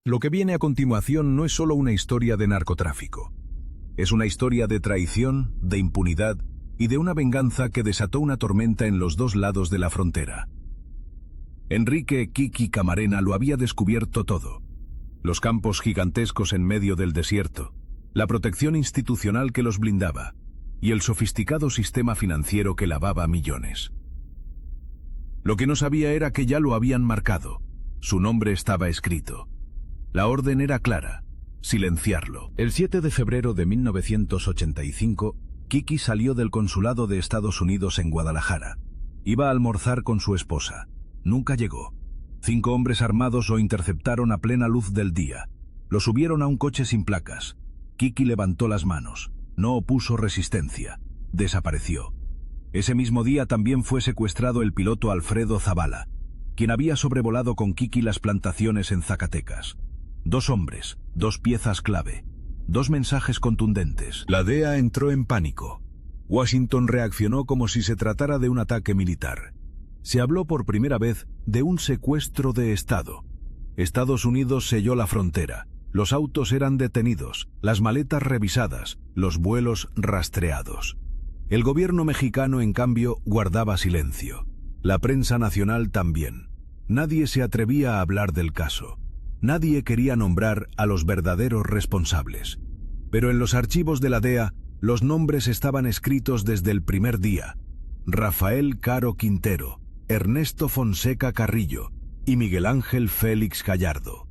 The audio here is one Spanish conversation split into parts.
Lo que viene a continuación no es solo una historia de narcotráfico. Es una historia de traición, de impunidad y de una venganza que desató una tormenta en los dos lados de la frontera. Enrique "Kiki" Camarena lo había descubierto todo. Los campos gigantescos en medio del desierto, la protección institucional que los blindaba y el sofisticado sistema financiero que lavaba millones. Lo que no sabía era que ya lo habían marcado. Su nombre estaba escrito. La orden era clara: silenciarlo. El 7 de febrero de 1985, Kiki salió del consulado de Estados Unidos en Guadalajara. Iba a almorzar con su esposa. Nunca llegó. 5 hombres armados lo interceptaron a plena luz del día. Lo subieron a un coche sin placas. Kiki levantó las manos. No opuso resistencia. Desapareció. Ese mismo día también fue secuestrado el piloto Alfredo Zavala, quien había sobrevolado con Kiki las plantaciones en Zacatecas. 2 hombres, 2 piezas clave, 2 mensajes contundentes. La DEA entró en pánico. Washington reaccionó como si se tratara de un ataque militar. Se habló por primera vez de un secuestro de Estado. Estados Unidos selló la frontera. Los autos eran detenidos, las maletas revisadas, los vuelos rastreados. El gobierno mexicano, en cambio, guardaba silencio. La prensa nacional también. Nadie se atrevía a hablar del caso. Nadie quería nombrar a los verdaderos responsables. Pero en los archivos de la DEA, los nombres estaban escritos desde el primer día: Rafael Caro Quintero, Ernesto Fonseca Carrillo y Miguel Ángel Félix Gallardo.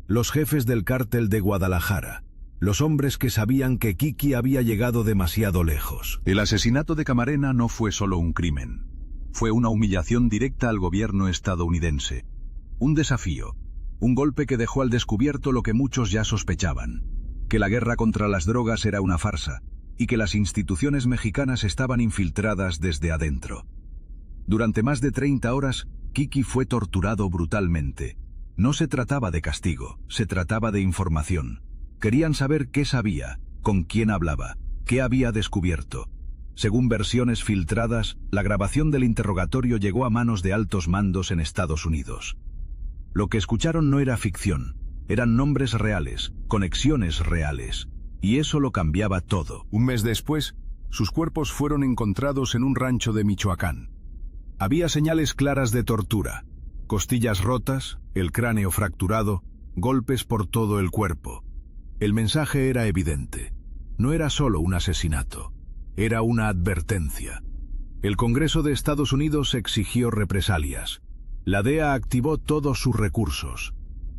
Los jefes del cártel de Guadalajara, los hombres que sabían que Kiki había llegado demasiado lejos. El asesinato de Camarena no fue solo un crimen. Fue una humillación directa al gobierno estadounidense. Un desafío, un golpe que dejó al descubierto lo que muchos ya sospechaban: que la guerra contra las drogas era una farsa y que las instituciones mexicanas estaban infiltradas desde adentro. Durante más de 30 horas, Kiki fue torturado brutalmente. No se trataba de castigo, se trataba de información. Querían saber qué sabía, con quién hablaba, qué había descubierto. Según versiones filtradas, la grabación del interrogatorio llegó a manos de altos mandos en Estados Unidos. Lo que escucharon no era ficción, eran nombres reales, conexiones reales, y eso lo cambiaba todo. Un mes después, sus cuerpos fueron encontrados en un rancho de Michoacán. Había señales claras de tortura: costillas rotas, el cráneo fracturado, golpes por todo el cuerpo. El mensaje era evidente. No era solo un asesinato, era una advertencia. El Congreso de Estados Unidos exigió represalias. La DEA activó todos sus recursos.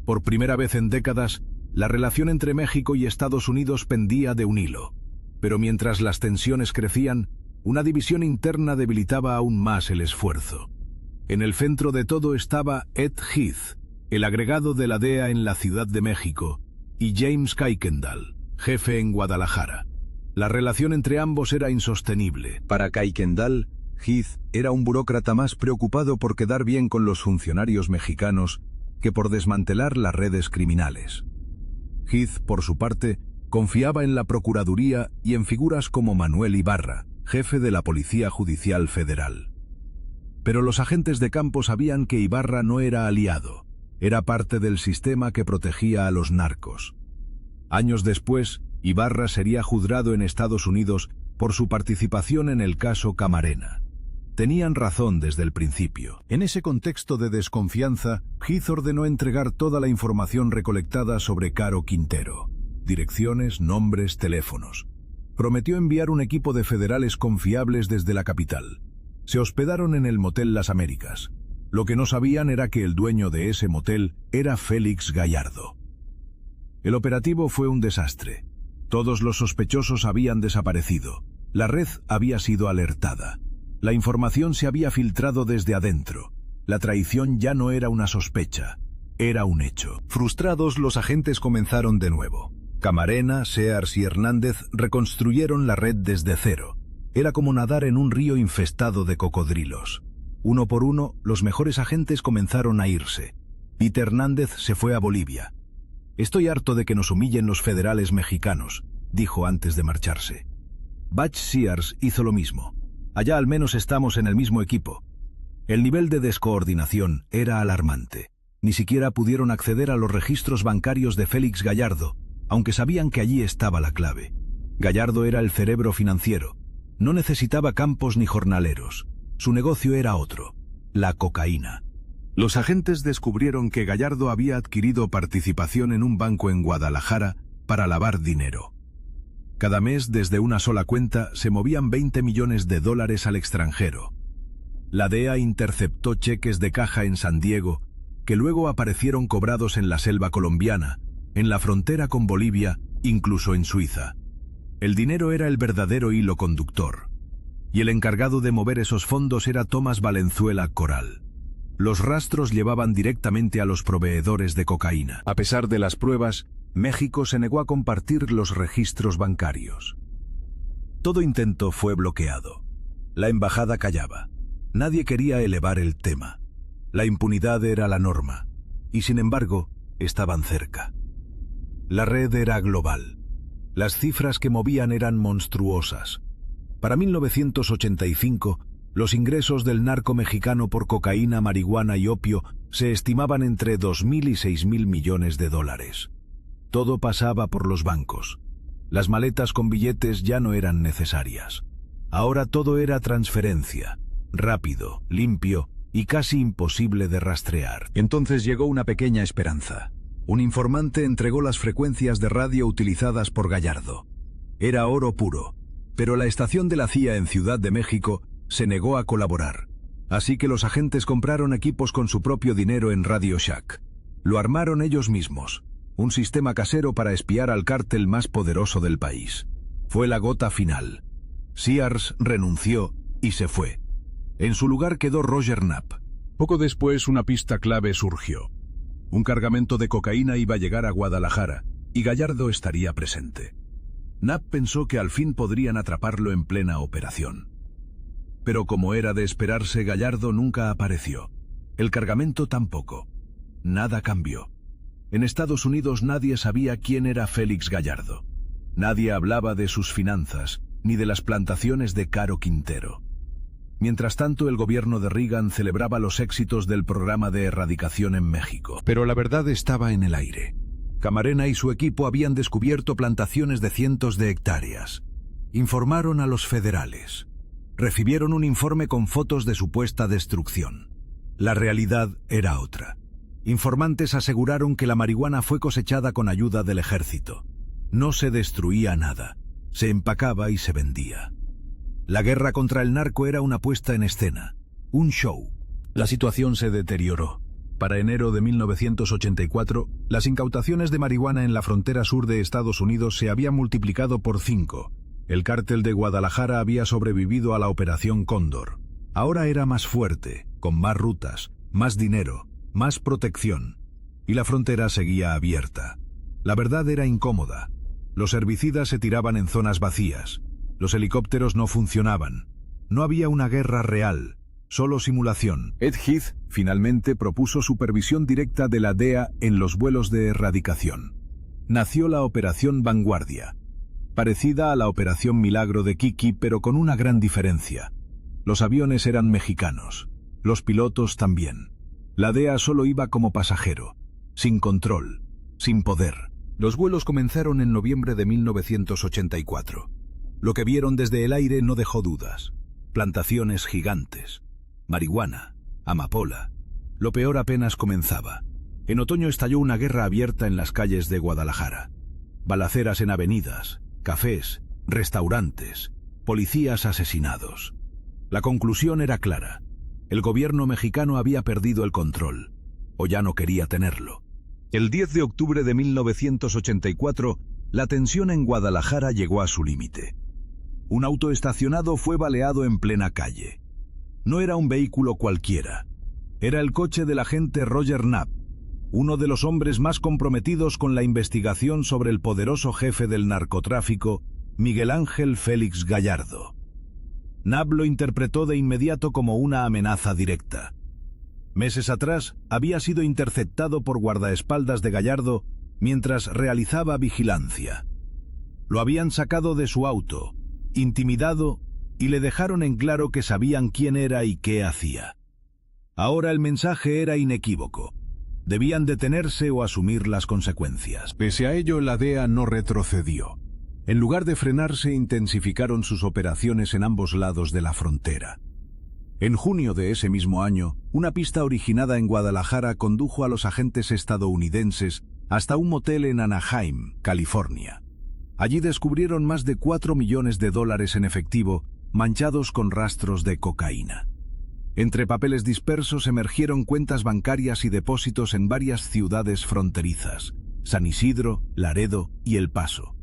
Por primera vez en décadas, la relación entre México y Estados Unidos pendía de un hilo. Pero mientras las tensiones crecían, una división interna debilitaba aún más el esfuerzo. En el centro de todo estaba Ed Heath, el agregado de la DEA en la Ciudad de México, y James Kuykendall, jefe en Guadalajara. La relación entre ambos era insostenible. Para Kuykendall, Heath era un burócrata más preocupado por quedar bien con los funcionarios mexicanos que por desmantelar las redes criminales. Heath, por su parte, confiaba en la Procuraduría y en figuras como Manuel Ibarra, jefe de la Policía Judicial Federal. Pero los agentes de campo sabían que Ibarra no era aliado, era parte del sistema que protegía a los narcos. Años después, Ibarra sería juzgado en Estados Unidos por su participación en el caso Camarena. Tenían razón desde el principio. En ese contexto de desconfianza, Heath ordenó entregar toda la información recolectada sobre Caro Quintero: direcciones, nombres, teléfonos. Prometió enviar un equipo de federales confiables desde la capital. Se hospedaron en el Motel Las Américas. Lo que no sabían era que el dueño de ese motel era Félix Gallardo. El operativo fue un desastre. Todos los sospechosos habían desaparecido. La red había sido alertada. La información se había filtrado desde adentro. La traición ya no era una sospecha, era un hecho. Frustrados, los agentes comenzaron de nuevo. Camarena, Sears y Hernández reconstruyeron la red desde cero. Era como nadar en un río infestado de cocodrilos. Uno por uno, los mejores agentes comenzaron a irse. Peter Hernández se fue a Bolivia. «Estoy harto de que nos humillen los federales mexicanos», dijo antes de marcharse. Butch Sears hizo lo mismo. «Allá al menos estamos en el mismo equipo». El nivel de descoordinación era alarmante. Ni siquiera pudieron acceder a los registros bancarios de Félix Gallardo, aunque sabían que allí estaba la clave. Gallardo era el cerebro financiero. No necesitaba campos ni jornaleros. Su negocio era otro: la cocaína. Los agentes descubrieron que Gallardo había adquirido participación en un banco en Guadalajara para lavar dinero. Cada mes, desde una sola cuenta, se movían 20 millones de dólares al extranjero. La DEA interceptó cheques de caja en San Diego, que luego aparecieron cobrados en la selva colombiana, en la frontera con Bolivia, incluso en Suiza. El dinero era el verdadero hilo conductor, y el encargado de mover esos fondos era Tomás Valenzuela Coral. Los rastros llevaban directamente a los proveedores de cocaína. A pesar de las pruebas, México se negó a compartir los registros bancarios. Todo intento fue bloqueado. La embajada callaba. Nadie quería elevar el tema. La impunidad era la norma, y sin embargo, estaban cerca. La red era global. Las cifras que movían eran monstruosas. Para 1985, los ingresos del narco mexicano por cocaína, marihuana y opio se estimaban entre 2.000 y 6.000 millones de dólares. Todo pasaba por los bancos. Las maletas con billetes ya no eran necesarias. Ahora todo era transferencia, rápido, limpio y casi imposible de rastrear. Entonces llegó una pequeña esperanza. Un informante entregó las frecuencias de radio utilizadas por Gallardo. Era oro puro, pero la estación de la CIA en Ciudad de México se negó a colaborar. Así que los agentes compraron equipos con su propio dinero en Radio Shack. Lo armaron ellos mismos. Un sistema casero para espiar al cártel más poderoso del país. Fue la gota final. Sears renunció y se fue. En su lugar quedó Roger Knapp. Poco después, una pista clave surgió. Un cargamento de cocaína iba a llegar a Guadalajara, y Gallardo estaría presente. Knapp pensó que al fin podrían atraparlo en plena operación. Pero como era de esperarse, Gallardo nunca apareció. El cargamento tampoco. Nada cambió. En Estados Unidos nadie sabía quién era Félix Gallardo. Nadie hablaba de sus finanzas, ni de las plantaciones de Caro Quintero. Mientras tanto, el gobierno de Reagan celebraba los éxitos del programa de erradicación en México. Pero la verdad estaba en el aire. Camarena y su equipo habían descubierto plantaciones de cientos de hectáreas. Informaron a los federales. Recibieron un informe con fotos de supuesta destrucción. La realidad era otra. Informantes aseguraron que la marihuana fue cosechada con ayuda del ejército. No se destruía nada, se empacaba y se vendía. La guerra contra el narco era una puesta en escena, un show. La situación se deterioró. Para enero de 1984, las incautaciones de marihuana en la frontera sur de Estados Unidos se habían multiplicado por 5. El cártel de Guadalajara había sobrevivido a la Operación Cóndor. Ahora era más fuerte, con más rutas, más dinero, más protección, y la frontera seguía abierta. La verdad era incómoda. Los herbicidas se tiraban en zonas vacías. Los helicópteros no funcionaban. No había una guerra real, solo simulación. Ed Heath finalmente propuso supervisión directa de la DEA en los vuelos de erradicación. Nació la Operación Vanguardia, parecida a la Operación Milagro de Kiki, pero con una gran diferencia. Los aviones eran mexicanos, los pilotos también. La DEA solo iba como pasajero, sin control, sin poder. Los vuelos comenzaron en noviembre de 1984. Lo que vieron desde el aire no dejó dudas. Plantaciones gigantes, marihuana, amapola. Lo peor apenas comenzaba. En otoño estalló una guerra abierta en las calles de Guadalajara. Balaceras en avenidas, cafés, restaurantes, policías asesinados. La conclusión era clara. El gobierno mexicano había perdido el control, o ya no quería tenerlo. El 10 de octubre de 1984, la tensión en Guadalajara llegó a su límite. Un auto estacionado fue baleado en plena calle. No era un vehículo cualquiera. Era el coche del agente Roger Knapp, uno de los hombres más comprometidos con la investigación sobre el poderoso jefe del narcotráfico, Miguel Ángel Félix Gallardo. Knapp lo interpretó de inmediato como una amenaza directa. Meses atrás, había sido interceptado por guardaespaldas de Gallardo mientras realizaba vigilancia. Lo habían sacado de su auto, intimidado, y le dejaron en claro que sabían quién era y qué hacía. Ahora el mensaje era inequívoco. Debían detenerse o asumir las consecuencias. Pese a ello, la DEA no retrocedió. En lugar de frenarse, intensificaron sus operaciones en ambos lados de la frontera. En junio de ese mismo año, una pista originada en Guadalajara condujo a los agentes estadounidenses hasta un motel en Anaheim, California. Allí descubrieron más de $4 millones en efectivo, manchados con rastros de cocaína. Entre papeles dispersos emergieron cuentas bancarias y depósitos en varias ciudades fronterizas: San Isidro, Laredo y El Paso.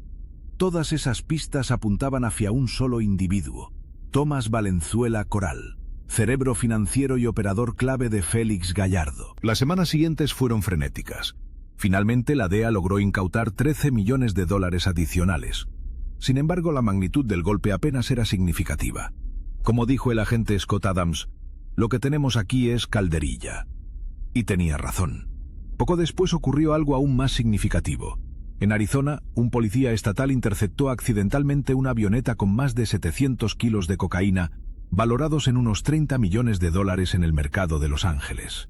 Todas esas pistas apuntaban hacia un solo individuo: Tomás Valenzuela Coral, cerebro financiero y operador clave de Félix Gallardo. Las semanas siguientes fueron frenéticas. Finalmente, la DEA logró incautar $13 millones adicionales. Sin embargo, la magnitud del golpe apenas era significativa. Como dijo el agente Scott Adams, lo que tenemos aquí es calderilla. Y tenía razón. Poco después ocurrió algo aún más significativo. En Arizona, un policía estatal interceptó accidentalmente una avioneta con más de 700 kilos de cocaína, valorados en unos $30 millones en el mercado de Los Ángeles.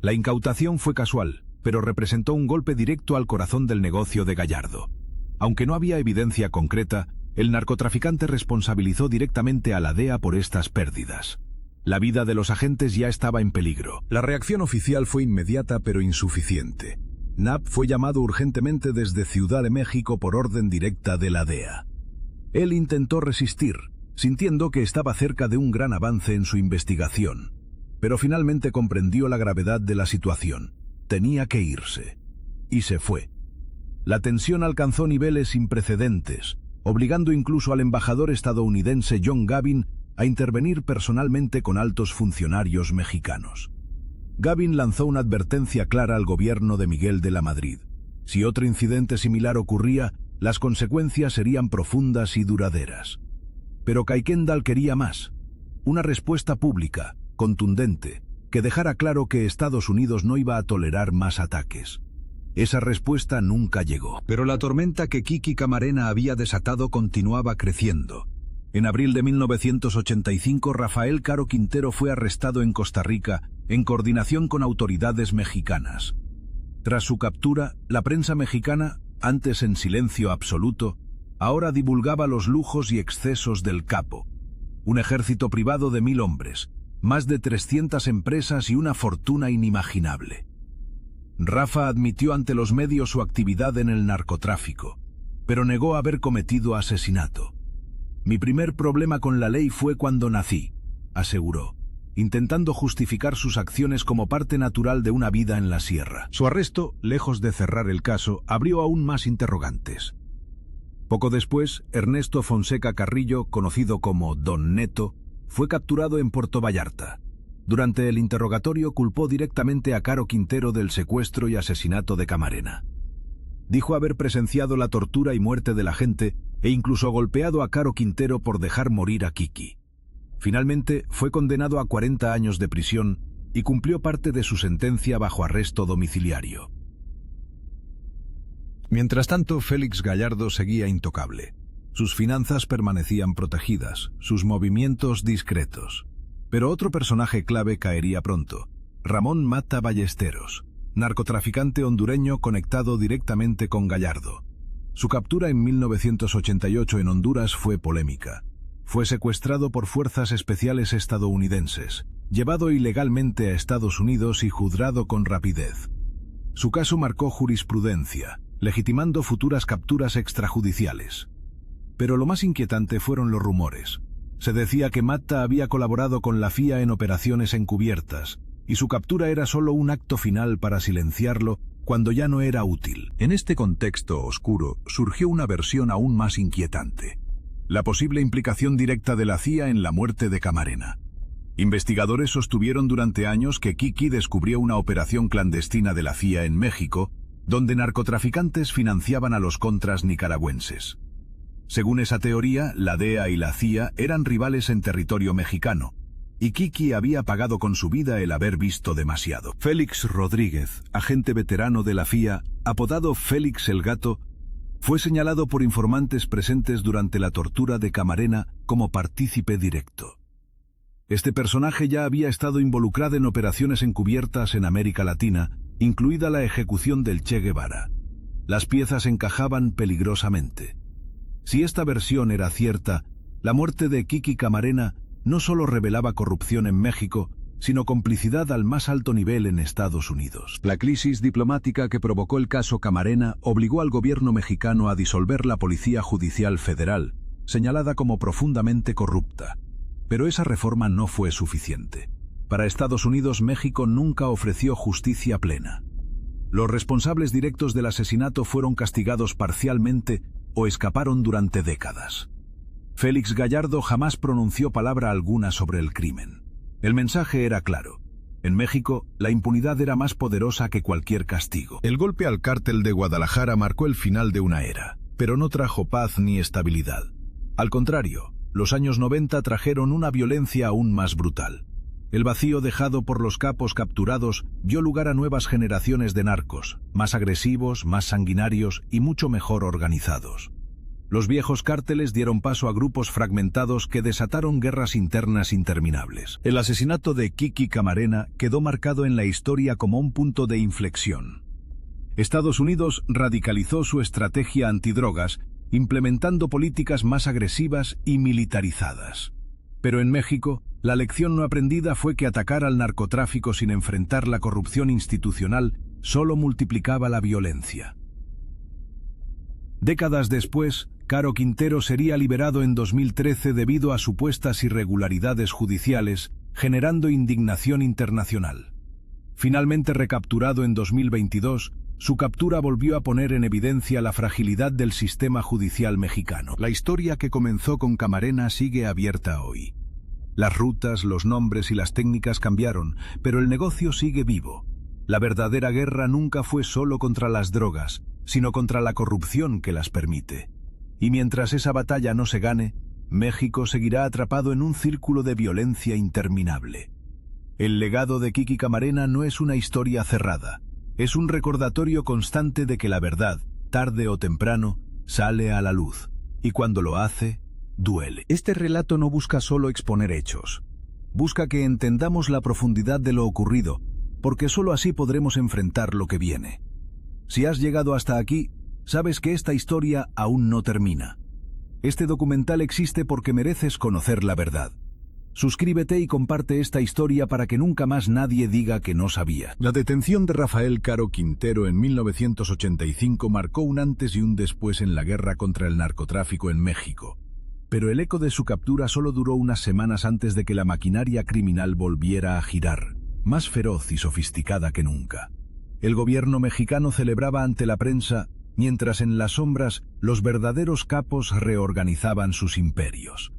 La incautación fue casual, pero representó un golpe directo al corazón del negocio de Gallardo. Aunque no había evidencia concreta, el narcotraficante responsabilizó directamente a la DEA por estas pérdidas. La vida de los agentes ya estaba en peligro. La reacción oficial fue inmediata pero insuficiente. Knapp fue llamado urgentemente desde Ciudad de México por orden directa de la DEA. Él intentó resistir, sintiendo que estaba cerca de un gran avance en su investigación, pero finalmente comprendió la gravedad de la situación. Tenía que irse. Y se fue. La tensión alcanzó niveles sin precedentes, obligando incluso al embajador estadounidense John Gavin a intervenir personalmente con altos funcionarios mexicanos. Gavin lanzó una advertencia clara al gobierno de Miguel de la Madrid. Si otro incidente similar ocurría, las consecuencias serían profundas y duraderas. Pero Kuykendall quería más: una respuesta pública, contundente, que dejara claro que Estados Unidos no iba a tolerar más ataques. Esa respuesta nunca llegó. Pero la tormenta que Kiki Camarena había desatado continuaba creciendo. En abril de 1985, Rafael Caro Quintero fue arrestado en Costa Rica en coordinación con autoridades mexicanas. Tras su captura, la prensa mexicana, antes en silencio absoluto, ahora divulgaba los lujos y excesos del capo. Un ejército privado de 1.000 hombres, más de 300 empresas y una fortuna inimaginable. Rafa admitió ante los medios su actividad en el narcotráfico, pero negó haber cometido asesinato. Mi primer problema con la ley fue cuando nací, aseguró, intentando justificar sus acciones como parte natural de una vida en la sierra. Su arresto, lejos de cerrar el caso, abrió aún más interrogantes. Poco después, Ernesto Fonseca Carrillo, conocido como Don Neto, fue capturado en Puerto Vallarta. Durante el interrogatorio culpó directamente a Caro Quintero del secuestro y asesinato de Camarena. Dijo haber presenciado la tortura y muerte de la gente e incluso golpeado a Caro Quintero por dejar morir a Kiki. Finalmente, fue condenado a 40 años de prisión y cumplió parte de su sentencia bajo arresto domiciliario. Mientras tanto, Félix Gallardo seguía intocable. Sus finanzas permanecían protegidas, sus movimientos discretos. Pero otro personaje clave caería pronto: Ramón Mata Ballesteros, narcotraficante hondureño conectado directamente con Gallardo. Su captura en 1988 en Honduras fue polémica. Fue secuestrado por fuerzas especiales estadounidenses, llevado ilegalmente a Estados Unidos y juzgado con rapidez. Su caso marcó jurisprudencia, legitimando futuras capturas extrajudiciales. Pero lo más inquietante fueron los rumores. Se decía que Mata había colaborado con la FIA en operaciones encubiertas, y su captura era solo un acto final para silenciarlo cuando ya no era útil. En este contexto oscuro surgió una versión aún más inquietante: la posible implicación directa de la CIA en la muerte de Camarena. Investigadores sostuvieron durante años que Kiki descubrió una operación clandestina de la CIA en México, donde narcotraficantes financiaban a los contras nicaragüenses. Según esa teoría, la DEA y la CIA eran rivales en territorio mexicano, y Kiki había pagado con su vida el haber visto demasiado. Félix Rodríguez, agente veterano de la FIA, apodado Félix el Gato, fue señalado por informantes presentes durante la tortura de Camarena como partícipe directo. Este personaje ya había estado involucrado en operaciones encubiertas en América Latina, incluida la ejecución del Che Guevara. Las piezas encajaban peligrosamente. Si esta versión era cierta, la muerte de Kiki Camarena no solo revelaba corrupción en México, sino complicidad al más alto nivel en Estados Unidos. La crisis diplomática que provocó el caso Camarena obligó al gobierno mexicano a disolver la Policía Judicial Federal, señalada como profundamente corrupta. Pero esa reforma no fue suficiente. Para Estados Unidos, México nunca ofreció justicia plena. Los responsables directos del asesinato fueron castigados parcialmente o escaparon durante décadas. Félix Gallardo jamás pronunció palabra alguna sobre el crimen. El mensaje era claro. En México, la impunidad era más poderosa que cualquier castigo. El golpe al cártel de Guadalajara marcó el final de una era, pero no trajo paz ni estabilidad. Al contrario, los años 90 trajeron una violencia aún más brutal. El vacío dejado por los capos capturados dio lugar a nuevas generaciones de narcos, más agresivos, más sanguinarios y mucho mejor organizados. Los viejos cárteles dieron paso a grupos fragmentados que desataron guerras internas interminables. El asesinato de Kiki Camarena quedó marcado en la historia como un punto de inflexión. Estados Unidos radicalizó su estrategia antidrogas, implementando políticas más agresivas y militarizadas. Pero en México, la lección no aprendida fue que atacar al narcotráfico sin enfrentar la corrupción institucional solo multiplicaba la violencia. Décadas después, Caro Quintero sería liberado en 2013 debido a supuestas irregularidades judiciales, generando indignación internacional. Finalmente recapturado en 2022, su captura volvió a poner en evidencia la fragilidad del sistema judicial mexicano. La historia que comenzó con Camarena sigue abierta hoy. Las rutas, los nombres y las técnicas cambiaron, pero el negocio sigue vivo. La verdadera guerra nunca fue solo contra las drogas, sino contra la corrupción que las permite. Y mientras esa batalla no se gane, México seguirá atrapado en un círculo de violencia interminable. El legado de Kiki Camarena no es una historia cerrada. Es un recordatorio constante de que la verdad, tarde o temprano, sale a la luz, y cuando lo hace, duele. Este relato no busca solo exponer hechos. Busca que entendamos la profundidad de lo ocurrido, porque solo así podremos enfrentar lo que viene. Si has llegado hasta aquí, sabes que esta historia aún no termina. Este documental existe porque mereces conocer la verdad. Suscríbete y comparte esta historia para que nunca más nadie diga que no sabía. La detención de Rafael Caro Quintero en 1985 marcó un antes y un después en la guerra contra el narcotráfico en México. Pero el eco de su captura solo duró unas semanas antes de que la maquinaria criminal volviera a girar, más feroz y sofisticada que nunca. El gobierno mexicano celebraba ante la prensa, mientras en las sombras los verdaderos capos reorganizaban sus imperios.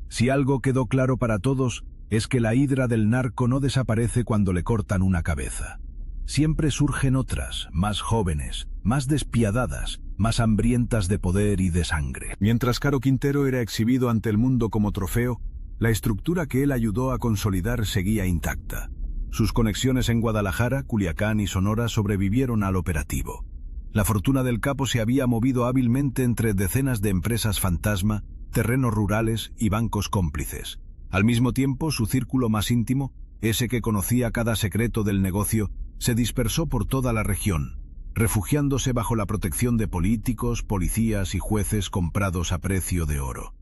Si algo quedó claro para todos, es que la hidra del narco no desaparece cuando le cortan una cabeza. Siempre surgen otras, más jóvenes, más despiadadas, más hambrientas de poder y de sangre. Mientras Caro Quintero era exhibido ante el mundo como trofeo, la estructura que él ayudó a consolidar seguía intacta. Sus conexiones en Guadalajara, Culiacán y Sonora sobrevivieron al operativo. La fortuna del capo se había movido hábilmente entre decenas de empresas fantasma, terrenos rurales y bancos cómplices. Al mismo tiempo, su círculo más íntimo, ese que conocía cada secreto del negocio, se dispersó por toda la región, refugiándose bajo la protección de políticos, policías y jueces comprados a precio de oro.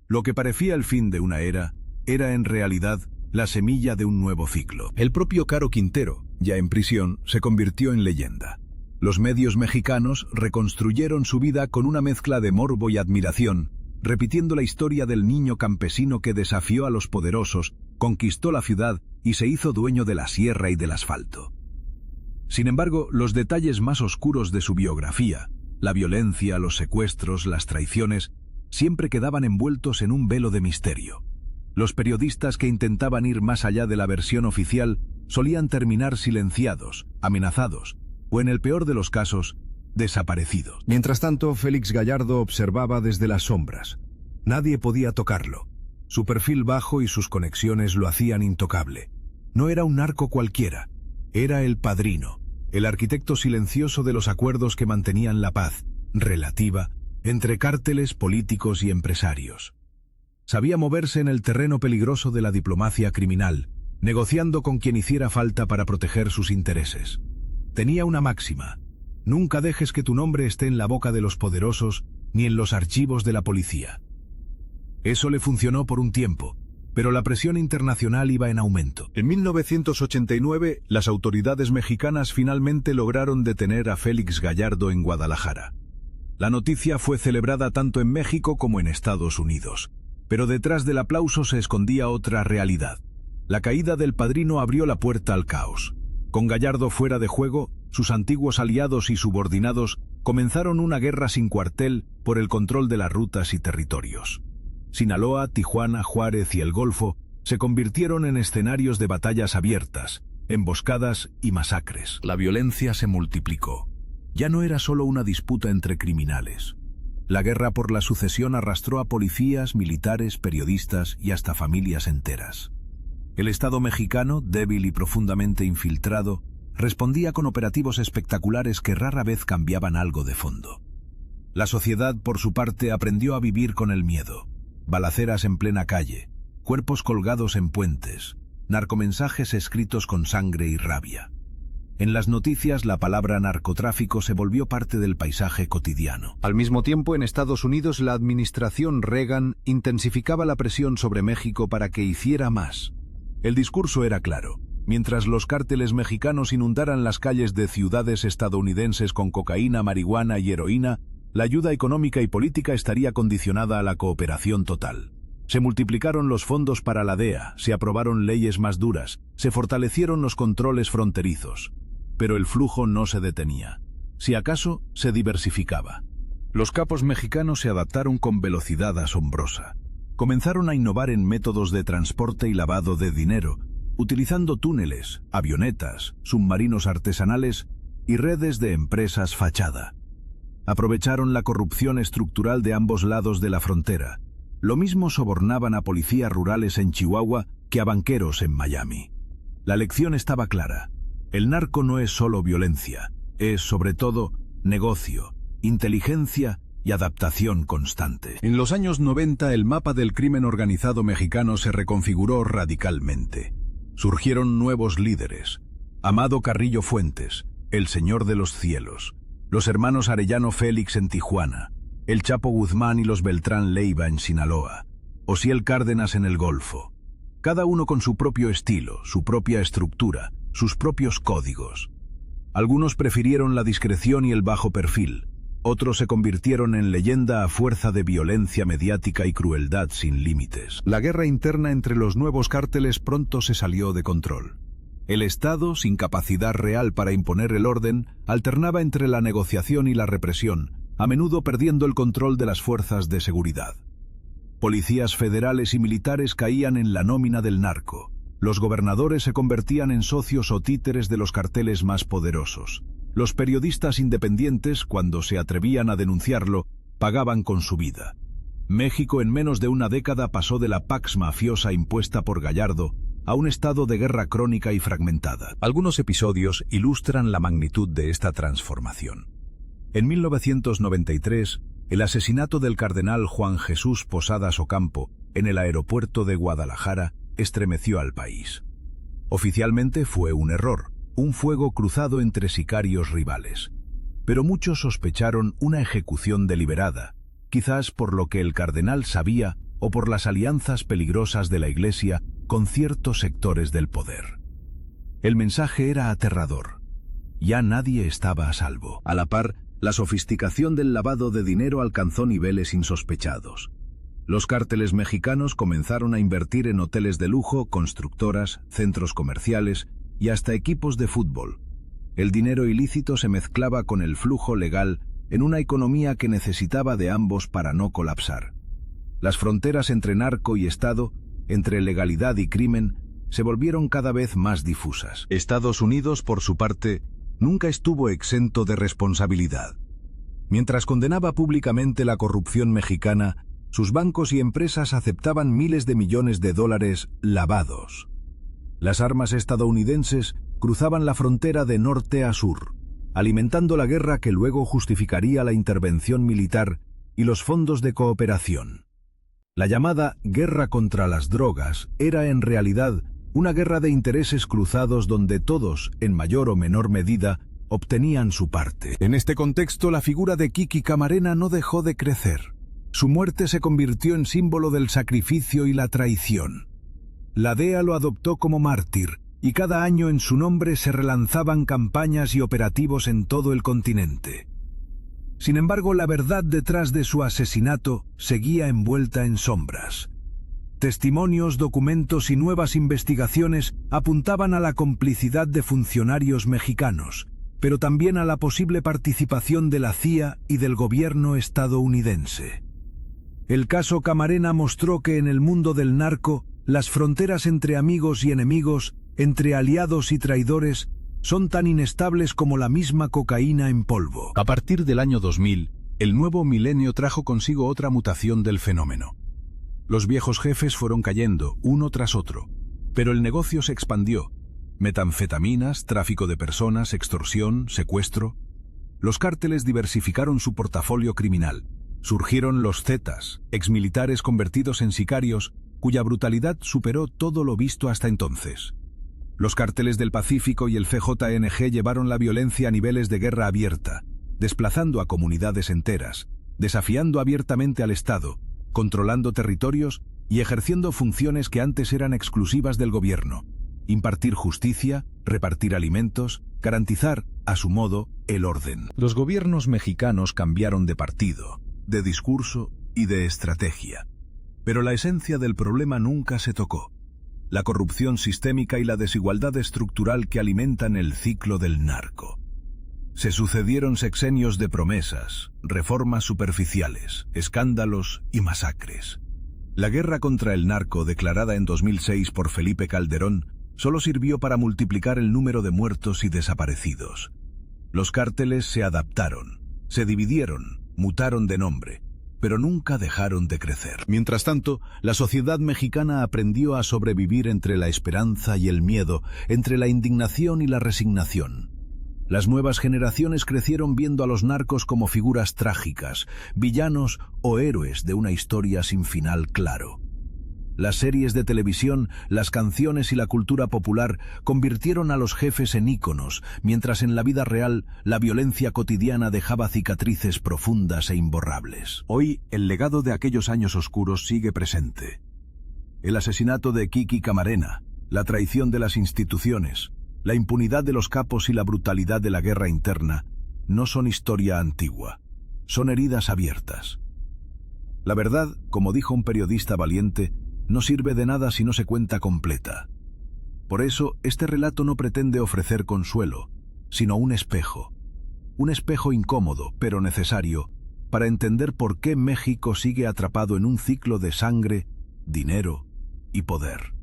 Lo que parecía el fin de una era en realidad la semilla de un nuevo ciclo. El propio Caro Quintero, ya en prisión, se convirtió en leyenda. Los medios mexicanos reconstruyeron su vida con una mezcla de morbo y admiración, repitiendo la historia del niño campesino que desafió a los poderosos, conquistó la ciudad y se hizo dueño de la sierra y del asfalto. Sin embargo, los detalles más oscuros de su biografía, la violencia, los secuestros, las traiciones, siempre quedaban envueltos en un velo de misterio. Los periodistas que intentaban ir más allá de la versión oficial solían terminar silenciados, amenazados, o en el peor de los casos, desaparecidos. Mientras tanto, Félix Gallardo observaba desde las sombras. Nadie podía tocarlo. Su perfil bajo y sus conexiones lo hacían intocable. No era un narco cualquiera. Era el padrino, el arquitecto silencioso de los acuerdos que mantenían la paz, relativa, entre cárteles, políticos y empresarios. Sabía moverse en el terreno peligroso de la diplomacia criminal, negociando con quien hiciera falta para proteger sus intereses. Tenía una máxima: nunca dejes que tu nombre esté en la boca de los poderosos ni en los archivos de la policía. Eso le funcionó por un tiempo, pero la presión internacional iba en aumento. En 1989, las autoridades mexicanas finalmente lograron detener a Félix Gallardo en Guadalajara. La noticia fue celebrada tanto en México como en Estados Unidos, pero detrás del aplauso se escondía otra realidad. La caída del Padrino abrió la puerta al caos. Con Gallardo fuera de juego, sus antiguos aliados y subordinados comenzaron una guerra sin cuartel por el control de las rutas y territorios. Sinaloa, Tijuana, Juárez y el Golfo se convirtieron en escenarios de batallas abiertas, emboscadas y masacres. La violencia se multiplicó. Ya no era solo una disputa entre criminales. La guerra por la sucesión arrastró a policías, militares, periodistas y hasta familias enteras. El Estado mexicano, débil y profundamente infiltrado, respondía con operativos espectaculares que rara vez cambiaban algo de fondo. La sociedad, por su parte, aprendió a vivir con el miedo. Balaceras en plena calle, cuerpos colgados en puentes, narcomensajes escritos con sangre y rabia. En las noticias, la palabra narcotráfico se volvió parte del paisaje cotidiano. Al mismo tiempo, en Estados Unidos, la administración Reagan intensificaba la presión sobre México para que hiciera más. El discurso era claro: mientras los cárteles mexicanos inundaran las calles de ciudades estadounidenses con cocaína, marihuana y heroína, la ayuda económica y política estaría condicionada a la cooperación total. Se multiplicaron los fondos para la DEA, se aprobaron leyes más duras, se fortalecieron los controles fronterizos. Pero el flujo no se detenía. Si acaso, se diversificaba. Los capos mexicanos se adaptaron con velocidad asombrosa. Comenzaron a innovar en métodos de transporte y lavado de dinero, utilizando túneles, avionetas, submarinos artesanales y redes de empresas fachada. Aprovecharon la corrupción estructural de ambos lados de la frontera. Lo mismo sobornaban a policías rurales en Chihuahua que a banqueros en Miami. La lección estaba clara: el narco no es solo violencia, es sobre todo negocio, inteligencia y adaptación constante. En los años 90, el mapa del crimen organizado mexicano se reconfiguró radicalmente. Surgieron nuevos líderes: Amado Carrillo Fuentes, el Señor de los Cielos; los hermanos Arellano Félix en Tijuana; el Chapo Guzmán y los Beltrán Leiva en Sinaloa; Osiel Cárdenas en el Golfo. Cada uno con su propio estilo, su propia estructura, sus propios códigos. Algunos prefirieron la discreción y el bajo perfil. Otros se convirtieron en leyenda a fuerza de violencia mediática y crueldad sin límites. La guerra interna entre los nuevos cárteles pronto se salió de control. El Estado, sin capacidad real para imponer el orden, alternaba entre la negociación y la represión, a menudo perdiendo el control de las fuerzas de seguridad. Policías federales y militares caían en la nómina del narco. Los gobernadores se convertían en socios o títeres de los carteles más poderosos. Los periodistas independientes, cuando se atrevían a denunciarlo, pagaban con su vida. México en menos de una década pasó de la pax mafiosa impuesta por Gallardo a un estado de guerra crónica y fragmentada. Algunos episodios ilustran la magnitud de esta transformación. En 1993, el asesinato del cardenal Juan Jesús Posadas Ocampo en el aeropuerto de Guadalajara estremeció al país. Oficialmente fue un error, un fuego cruzado entre sicarios rivales. Pero muchos sospecharon una ejecución deliberada, quizás por lo que el cardenal sabía o por las alianzas peligrosas de la Iglesia con ciertos sectores del poder. El mensaje era aterrador. Ya nadie estaba a salvo. A la par, la sofisticación del lavado de dinero alcanzó niveles insospechados. Los cárteles mexicanos comenzaron a invertir en hoteles de lujo, constructoras, centros comerciales y hasta equipos de fútbol. El dinero ilícito se mezclaba con el flujo legal en una economía que necesitaba de ambos para no colapsar. Las fronteras entre narco y Estado, entre legalidad y crimen, se volvieron cada vez más difusas. Estados Unidos, por su parte, nunca estuvo exento de responsabilidad. Mientras condenaba públicamente la corrupción mexicana, sus bancos y empresas aceptaban miles de millones de dólares lavados. Las armas estadounidenses cruzaban la frontera de norte a sur, alimentando la guerra que luego justificaría la intervención militar y los fondos de cooperación. La llamada guerra contra las drogas era en realidad una guerra de intereses cruzados donde todos, en mayor o menor medida, obtenían su parte. En este contexto, la figura de Kiki Camarena no dejó de crecer. Su muerte se convirtió en símbolo del sacrificio y la traición. La DEA lo adoptó como mártir, y cada año en su nombre se relanzaban campañas y operativos en todo el continente. Sin embargo, la verdad detrás de su asesinato seguía envuelta en sombras. Testimonios, documentos y nuevas investigaciones apuntaban a la complicidad de funcionarios mexicanos, pero también a la posible participación de la CIA y del gobierno estadounidense. El caso Camarena mostró que en el mundo del narco, las fronteras entre amigos y enemigos, entre aliados y traidores, son tan inestables como la misma cocaína en polvo. A partir del año 2000, el nuevo milenio trajo consigo otra mutación del fenómeno. Los viejos jefes fueron cayendo, uno tras otro, pero el negocio se expandió. Metanfetaminas, tráfico de personas, extorsión, secuestro. Los cárteles diversificaron su portafolio criminal. Surgieron los Zetas, exmilitares convertidos en sicarios, cuya brutalidad superó todo lo visto hasta entonces. Los cárteles del Pacífico y el CJNG llevaron la violencia a niveles de guerra abierta, desplazando a comunidades enteras, desafiando abiertamente al Estado, controlando territorios y ejerciendo funciones que antes eran exclusivas del gobierno: impartir justicia, repartir alimentos, garantizar, a su modo, el orden. Los gobiernos mexicanos cambiaron de partido, de discurso y de estrategia. Pero la esencia del problema nunca se tocó: la corrupción sistémica y la desigualdad estructural que alimentan el ciclo del narco. Se sucedieron sexenios de promesas, reformas superficiales, escándalos y masacres. La guerra contra el narco, declarada en 2006 por Felipe Calderón, solo sirvió para multiplicar el número de muertos y desaparecidos. Los cárteles se adaptaron, se dividieron, mutaron de nombre, pero nunca dejaron de crecer. Mientras tanto, la sociedad mexicana aprendió a sobrevivir entre la esperanza y el miedo, entre la indignación y la resignación. Las nuevas generaciones crecieron viendo a los narcos como figuras trágicas, villanos o héroes de una historia sin final claro. Las series de televisión, las canciones y la cultura popular convirtieron a los jefes en íconos, mientras en la vida real la violencia cotidiana dejaba cicatrices profundas e imborrables. Hoy, el legado de aquellos años oscuros sigue presente. El asesinato de Kiki Camarena, la traición de las instituciones, la impunidad de los capos y la brutalidad de la guerra interna no son historia antigua, son heridas abiertas. La verdad, como dijo un periodista valiente, no sirve de nada si no se cuenta completa. Por eso, este relato no pretende ofrecer consuelo, sino un espejo incómodo, pero necesario, para entender por qué México sigue atrapado en un ciclo de sangre, dinero y poder.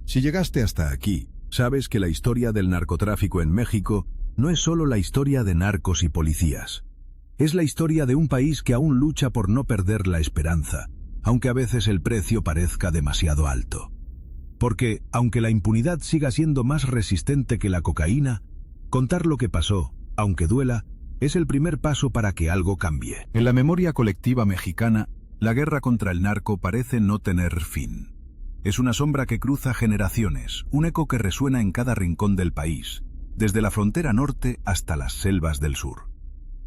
Si llegaste hasta aquí, sabes que la historia del narcotráfico en México no es solo la historia de narcos y policías. Es la historia de un país que aún lucha por no perder la esperanza, aunque a veces el precio parezca demasiado alto. Porque, aunque la impunidad siga siendo más resistente que la cocaína, contar lo que pasó, aunque duela, es el primer paso para que algo cambie. En la memoria colectiva mexicana, la guerra contra el narco parece no tener fin. Es una sombra que cruza generaciones, un eco que resuena en cada rincón del país, desde la frontera norte hasta las selvas del sur.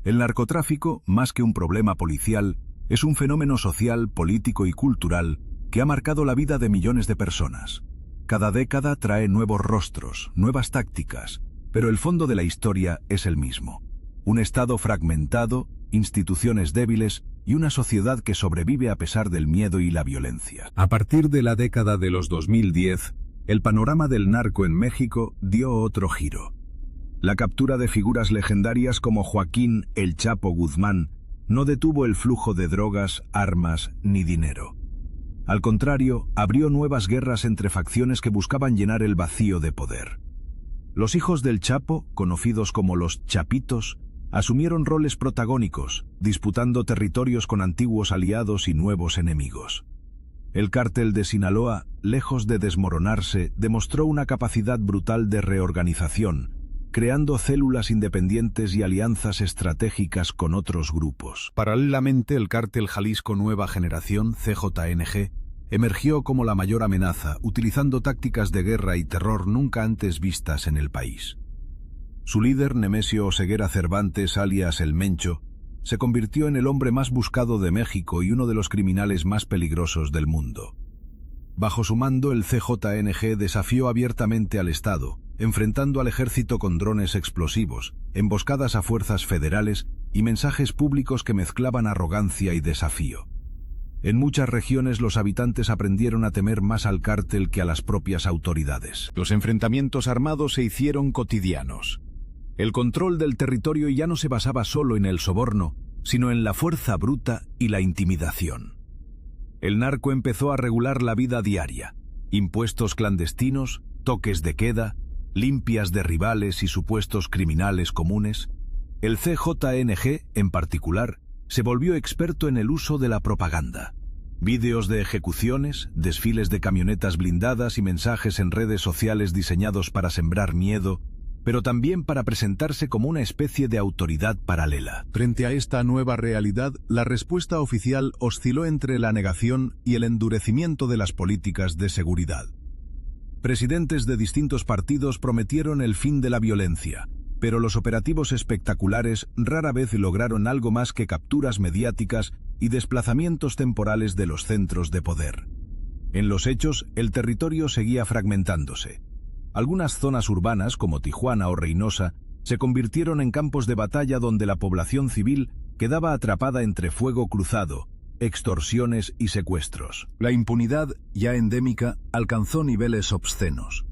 El narcotráfico, más que un problema policial, es un fenómeno social, político y cultural que ha marcado la vida de millones de personas. Cada década trae nuevos rostros, nuevas tácticas, pero el fondo de la historia es el mismo: un Estado fragmentado, instituciones débiles y una sociedad que sobrevive a pesar del miedo y la violencia. A partir de la década de los 2010, el panorama del narco en México dio otro giro. La captura de figuras legendarias como Joaquín "El Chapo" Guzmán no detuvo el flujo de drogas, armas ni dinero. Al contrario, abrió nuevas guerras entre facciones que buscaban llenar el vacío de poder. Los hijos del Chapo, conocidos como los Chapitos, asumieron roles protagónicos, disputando territorios con antiguos aliados y nuevos enemigos. El cártel de Sinaloa, lejos de desmoronarse, demostró una capacidad brutal de reorganización, creando células independientes y alianzas estratégicas con otros grupos. Paralelamente, el cártel Jalisco Nueva Generación, CJNG, emergió como la mayor amenaza, utilizando tácticas de guerra y terror nunca antes vistas en el país. Su líder, Nemesio Oseguera Cervantes, alias El Mencho, se convirtió en el hombre más buscado de México y uno de los criminales más peligrosos del mundo. Bajo su mando, el CJNG desafió abiertamente al Estado, enfrentando al ejército con drones explosivos, emboscadas a fuerzas federales y mensajes públicos que mezclaban arrogancia y desafío. En muchas regiones los habitantes aprendieron a temer más al cártel que a las propias autoridades. Los enfrentamientos armados se hicieron cotidianos. El control del territorio ya no se basaba solo en el soborno, sino en la fuerza bruta y la intimidación. El narco empezó a regular la vida diaria: impuestos clandestinos, toques de queda, limpias de rivales y supuestos criminales comunes. El CJNG, en particular, se volvió experto en el uso de la propaganda. Vídeos de ejecuciones, desfiles de camionetas blindadas y mensajes en redes sociales diseñados para sembrar miedo, pero también para presentarse como una especie de autoridad paralela. Frente a esta nueva realidad, la respuesta oficial osciló entre la negación y el endurecimiento de las políticas de seguridad. Presidentes de distintos partidos prometieron el fin de la violencia, pero los operativos espectaculares rara vez lograron algo más que capturas mediáticas y desplazamientos temporales de los centros de poder. En los hechos, el territorio seguía fragmentándose. Algunas zonas urbanas, como Tijuana o Reynosa, se convirtieron en campos de batalla donde la población civil quedaba atrapada entre fuego cruzado, extorsiones y secuestros. La impunidad, ya endémica, alcanzó niveles obscenos.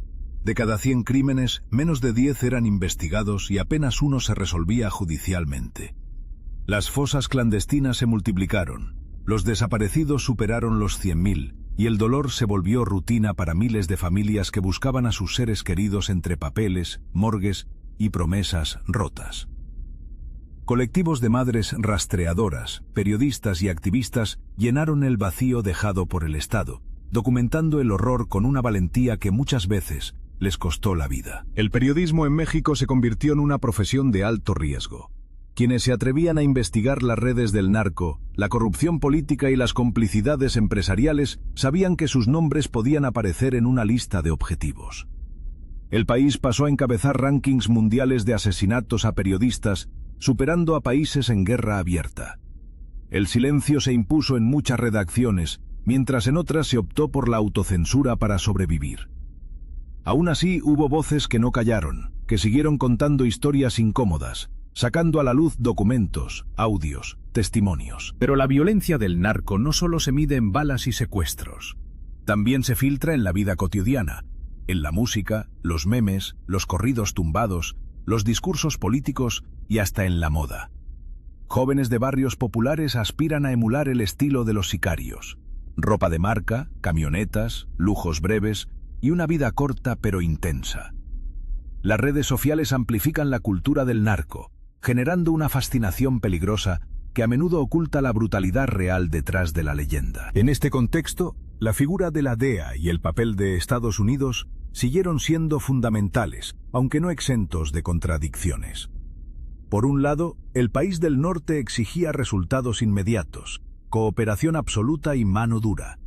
De cada 100 crímenes, menos de 10 eran investigados y apenas uno se resolvía judicialmente. Las fosas clandestinas se multiplicaron, los desaparecidos superaron los 100.000, y el dolor se volvió rutina para miles de familias que buscaban a sus seres queridos entre papeles, morgues y promesas rotas. Colectivos de madres rastreadoras, periodistas y activistas llenaron el vacío dejado por el Estado, documentando el horror con una valentía que muchas veces les costó la vida. El periodismo en México se convirtió en una profesión de alto riesgo. Quienes se atrevían a investigar las redes del narco, la corrupción política y las complicidades empresariales sabían que sus nombres podían aparecer en una lista de objetivos. El país pasó a encabezar rankings mundiales de asesinatos a periodistas, superando a países en guerra abierta. El silencio se impuso en muchas redacciones, mientras en otras se optó por la autocensura para sobrevivir. Aún así, hubo voces que no callaron, que siguieron contando historias incómodas, sacando a la luz documentos, audios, testimonios. Pero la violencia del narco no solo se mide en balas y secuestros. También se filtra en la vida cotidiana, en la música, los memes, los corridos tumbados, los discursos políticos y hasta en la moda. Jóvenes de barrios populares aspiran a emular el estilo de los sicarios. Ropa de marca, camionetas, lujos breves y una vida corta pero intensa. Las redes sociales amplifican la cultura del narco, generando una fascinación peligrosa que a menudo oculta la brutalidad real detrás de la leyenda. En este contexto, la figura de la DEA y el papel de Estados Unidos siguieron siendo fundamentales, aunque no exentos de contradicciones. Por un lado, el país del norte exigía resultados inmediatos, cooperación absoluta y mano dura.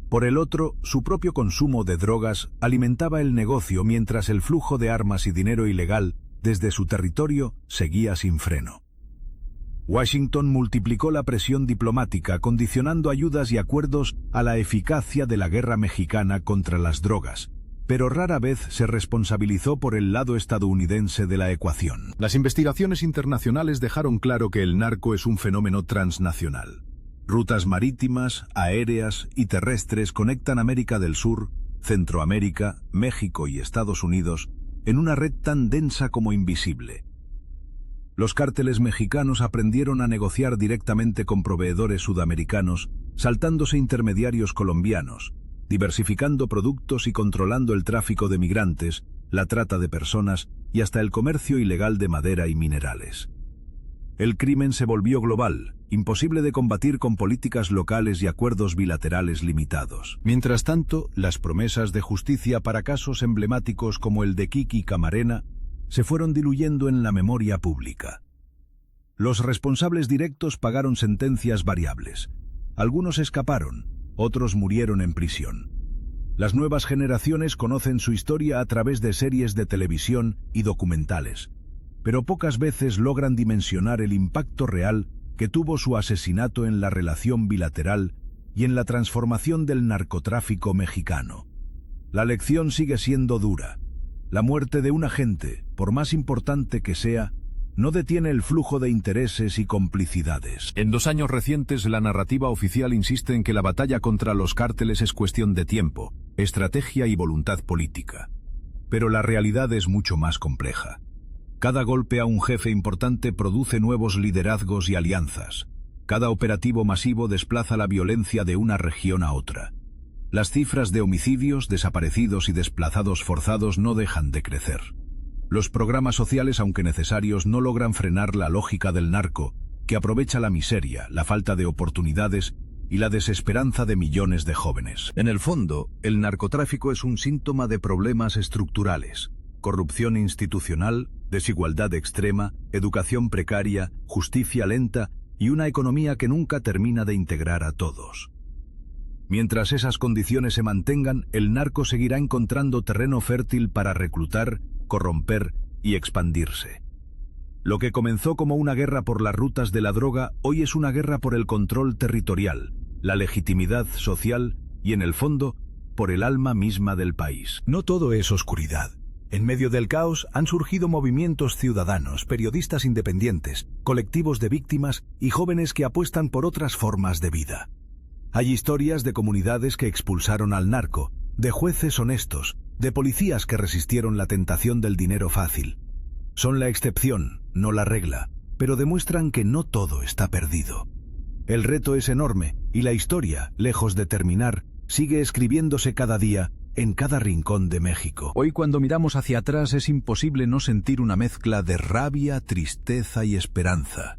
Por el otro, su propio consumo de drogas alimentaba el negocio mientras el flujo de armas y dinero ilegal desde su territorio seguía sin freno. Washington multiplicó la presión diplomática, condicionando ayudas y acuerdos a la eficacia de la guerra mexicana contra las drogas, pero rara vez se responsabilizó por el lado estadounidense de la ecuación. Las investigaciones internacionales dejaron claro que el narco es un fenómeno transnacional. Rutas marítimas, aéreas y terrestres conectan América del Sur, Centroamérica, México y Estados Unidos en una red tan densa como invisible. Los cárteles mexicanos aprendieron a negociar directamente con proveedores sudamericanos, saltándose intermediarios colombianos, diversificando productos y controlando el tráfico de migrantes, la trata de personas y hasta el comercio ilegal de madera y minerales. El crimen se volvió global, imposible de combatir con políticas locales y acuerdos bilaterales limitados. Mientras tanto, las promesas de justicia para casos emblemáticos como el de Kiki Camarena se fueron diluyendo en la memoria pública. Los responsables directos pagaron sentencias variables. Algunos escaparon, otros murieron en prisión. Las nuevas generaciones conocen su historia a través de series de televisión y documentales, pero pocas veces logran dimensionar el impacto real que tuvo su asesinato en la relación bilateral y en la transformación del narcotráfico mexicano. La lección sigue siendo dura. La muerte de un agente, por más importante que sea, no detiene el flujo de intereses y complicidades. En 2 años recientes, la narrativa oficial insiste en que la batalla contra los cárteles es cuestión de tiempo, estrategia y voluntad política. Pero la realidad es mucho más compleja. Cada golpe a un jefe importante produce nuevos liderazgos y alianzas. Cada operativo masivo desplaza la violencia de una región a otra. Las cifras de homicidios, desaparecidos y desplazados forzados no dejan de crecer. Los programas sociales, aunque necesarios, no logran frenar la lógica del narco, que aprovecha la miseria, la falta de oportunidades y la desesperanza de millones de jóvenes. En el fondo, el narcotráfico es un síntoma de problemas estructurales: corrupción institucional, desigualdad extrema, educación precaria, justicia lenta y una economía que nunca termina de integrar a todos. Mientras esas condiciones se mantengan, el narco seguirá encontrando terreno fértil para reclutar, corromper y expandirse. Lo que comenzó como una guerra por las rutas de la droga, hoy es una guerra por el control territorial, la legitimidad social y, en el fondo, por el alma misma del país. No todo es oscuridad. En medio del caos han surgido movimientos ciudadanos, periodistas independientes, colectivos de víctimas y jóvenes que apuestan por otras formas de vida. Hay historias de comunidades que expulsaron al narco, de jueces honestos, de policías que resistieron la tentación del dinero fácil. Son la excepción, no la regla, pero demuestran que no todo está perdido. El reto es enorme y la historia, lejos de terminar, sigue escribiéndose cada día en cada rincón de México. Hoy, cuando miramos hacia atrás, es imposible no sentir una mezcla de rabia, tristeza y esperanza.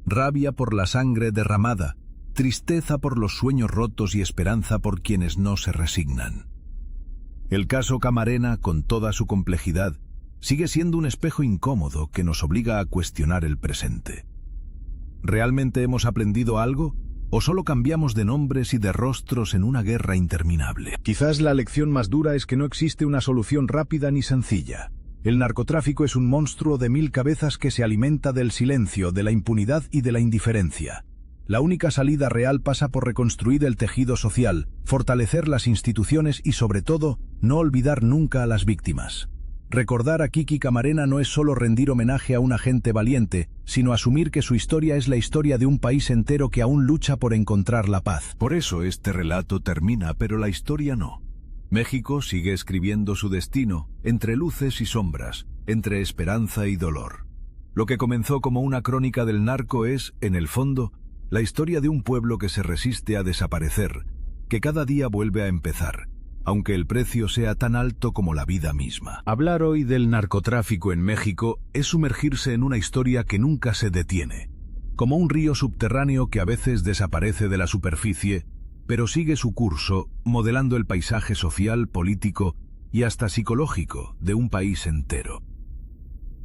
Rabia por la sangre derramada, tristeza por los sueños rotos y esperanza por quienes no se resignan. El caso Camarena, con toda su complejidad, sigue siendo un espejo incómodo que nos obliga a cuestionar el presente. ¿Realmente hemos aprendido algo? ¿O solo cambiamos de nombres y de rostros en una guerra interminable? Quizás la lección más dura es que no existe una solución rápida ni sencilla. El narcotráfico es un monstruo de 1000 cabezas que se alimenta del silencio, de la impunidad y de la indiferencia. La única salida real pasa por reconstruir el tejido social, fortalecer las instituciones y, sobre todo, no olvidar nunca a las víctimas. Recordar a Kiki Camarena no es solo rendir homenaje a un agente valiente, sino asumir que su historia es la historia de un país entero que aún lucha por encontrar la paz. Por eso este relato termina, pero la historia no. México sigue escribiendo su destino, entre luces y sombras, entre esperanza y dolor. Lo que comenzó como una crónica del narco es, en el fondo, la historia de un pueblo que se resiste a desaparecer, que cada día vuelve a empezar, aunque el precio sea tan alto como la vida misma. Hablar hoy del narcotráfico en México es sumergirse en una historia que nunca se detiene, como un río subterráneo que a veces desaparece de la superficie, pero sigue su curso, modelando el paisaje social, político y hasta psicológico de un país entero.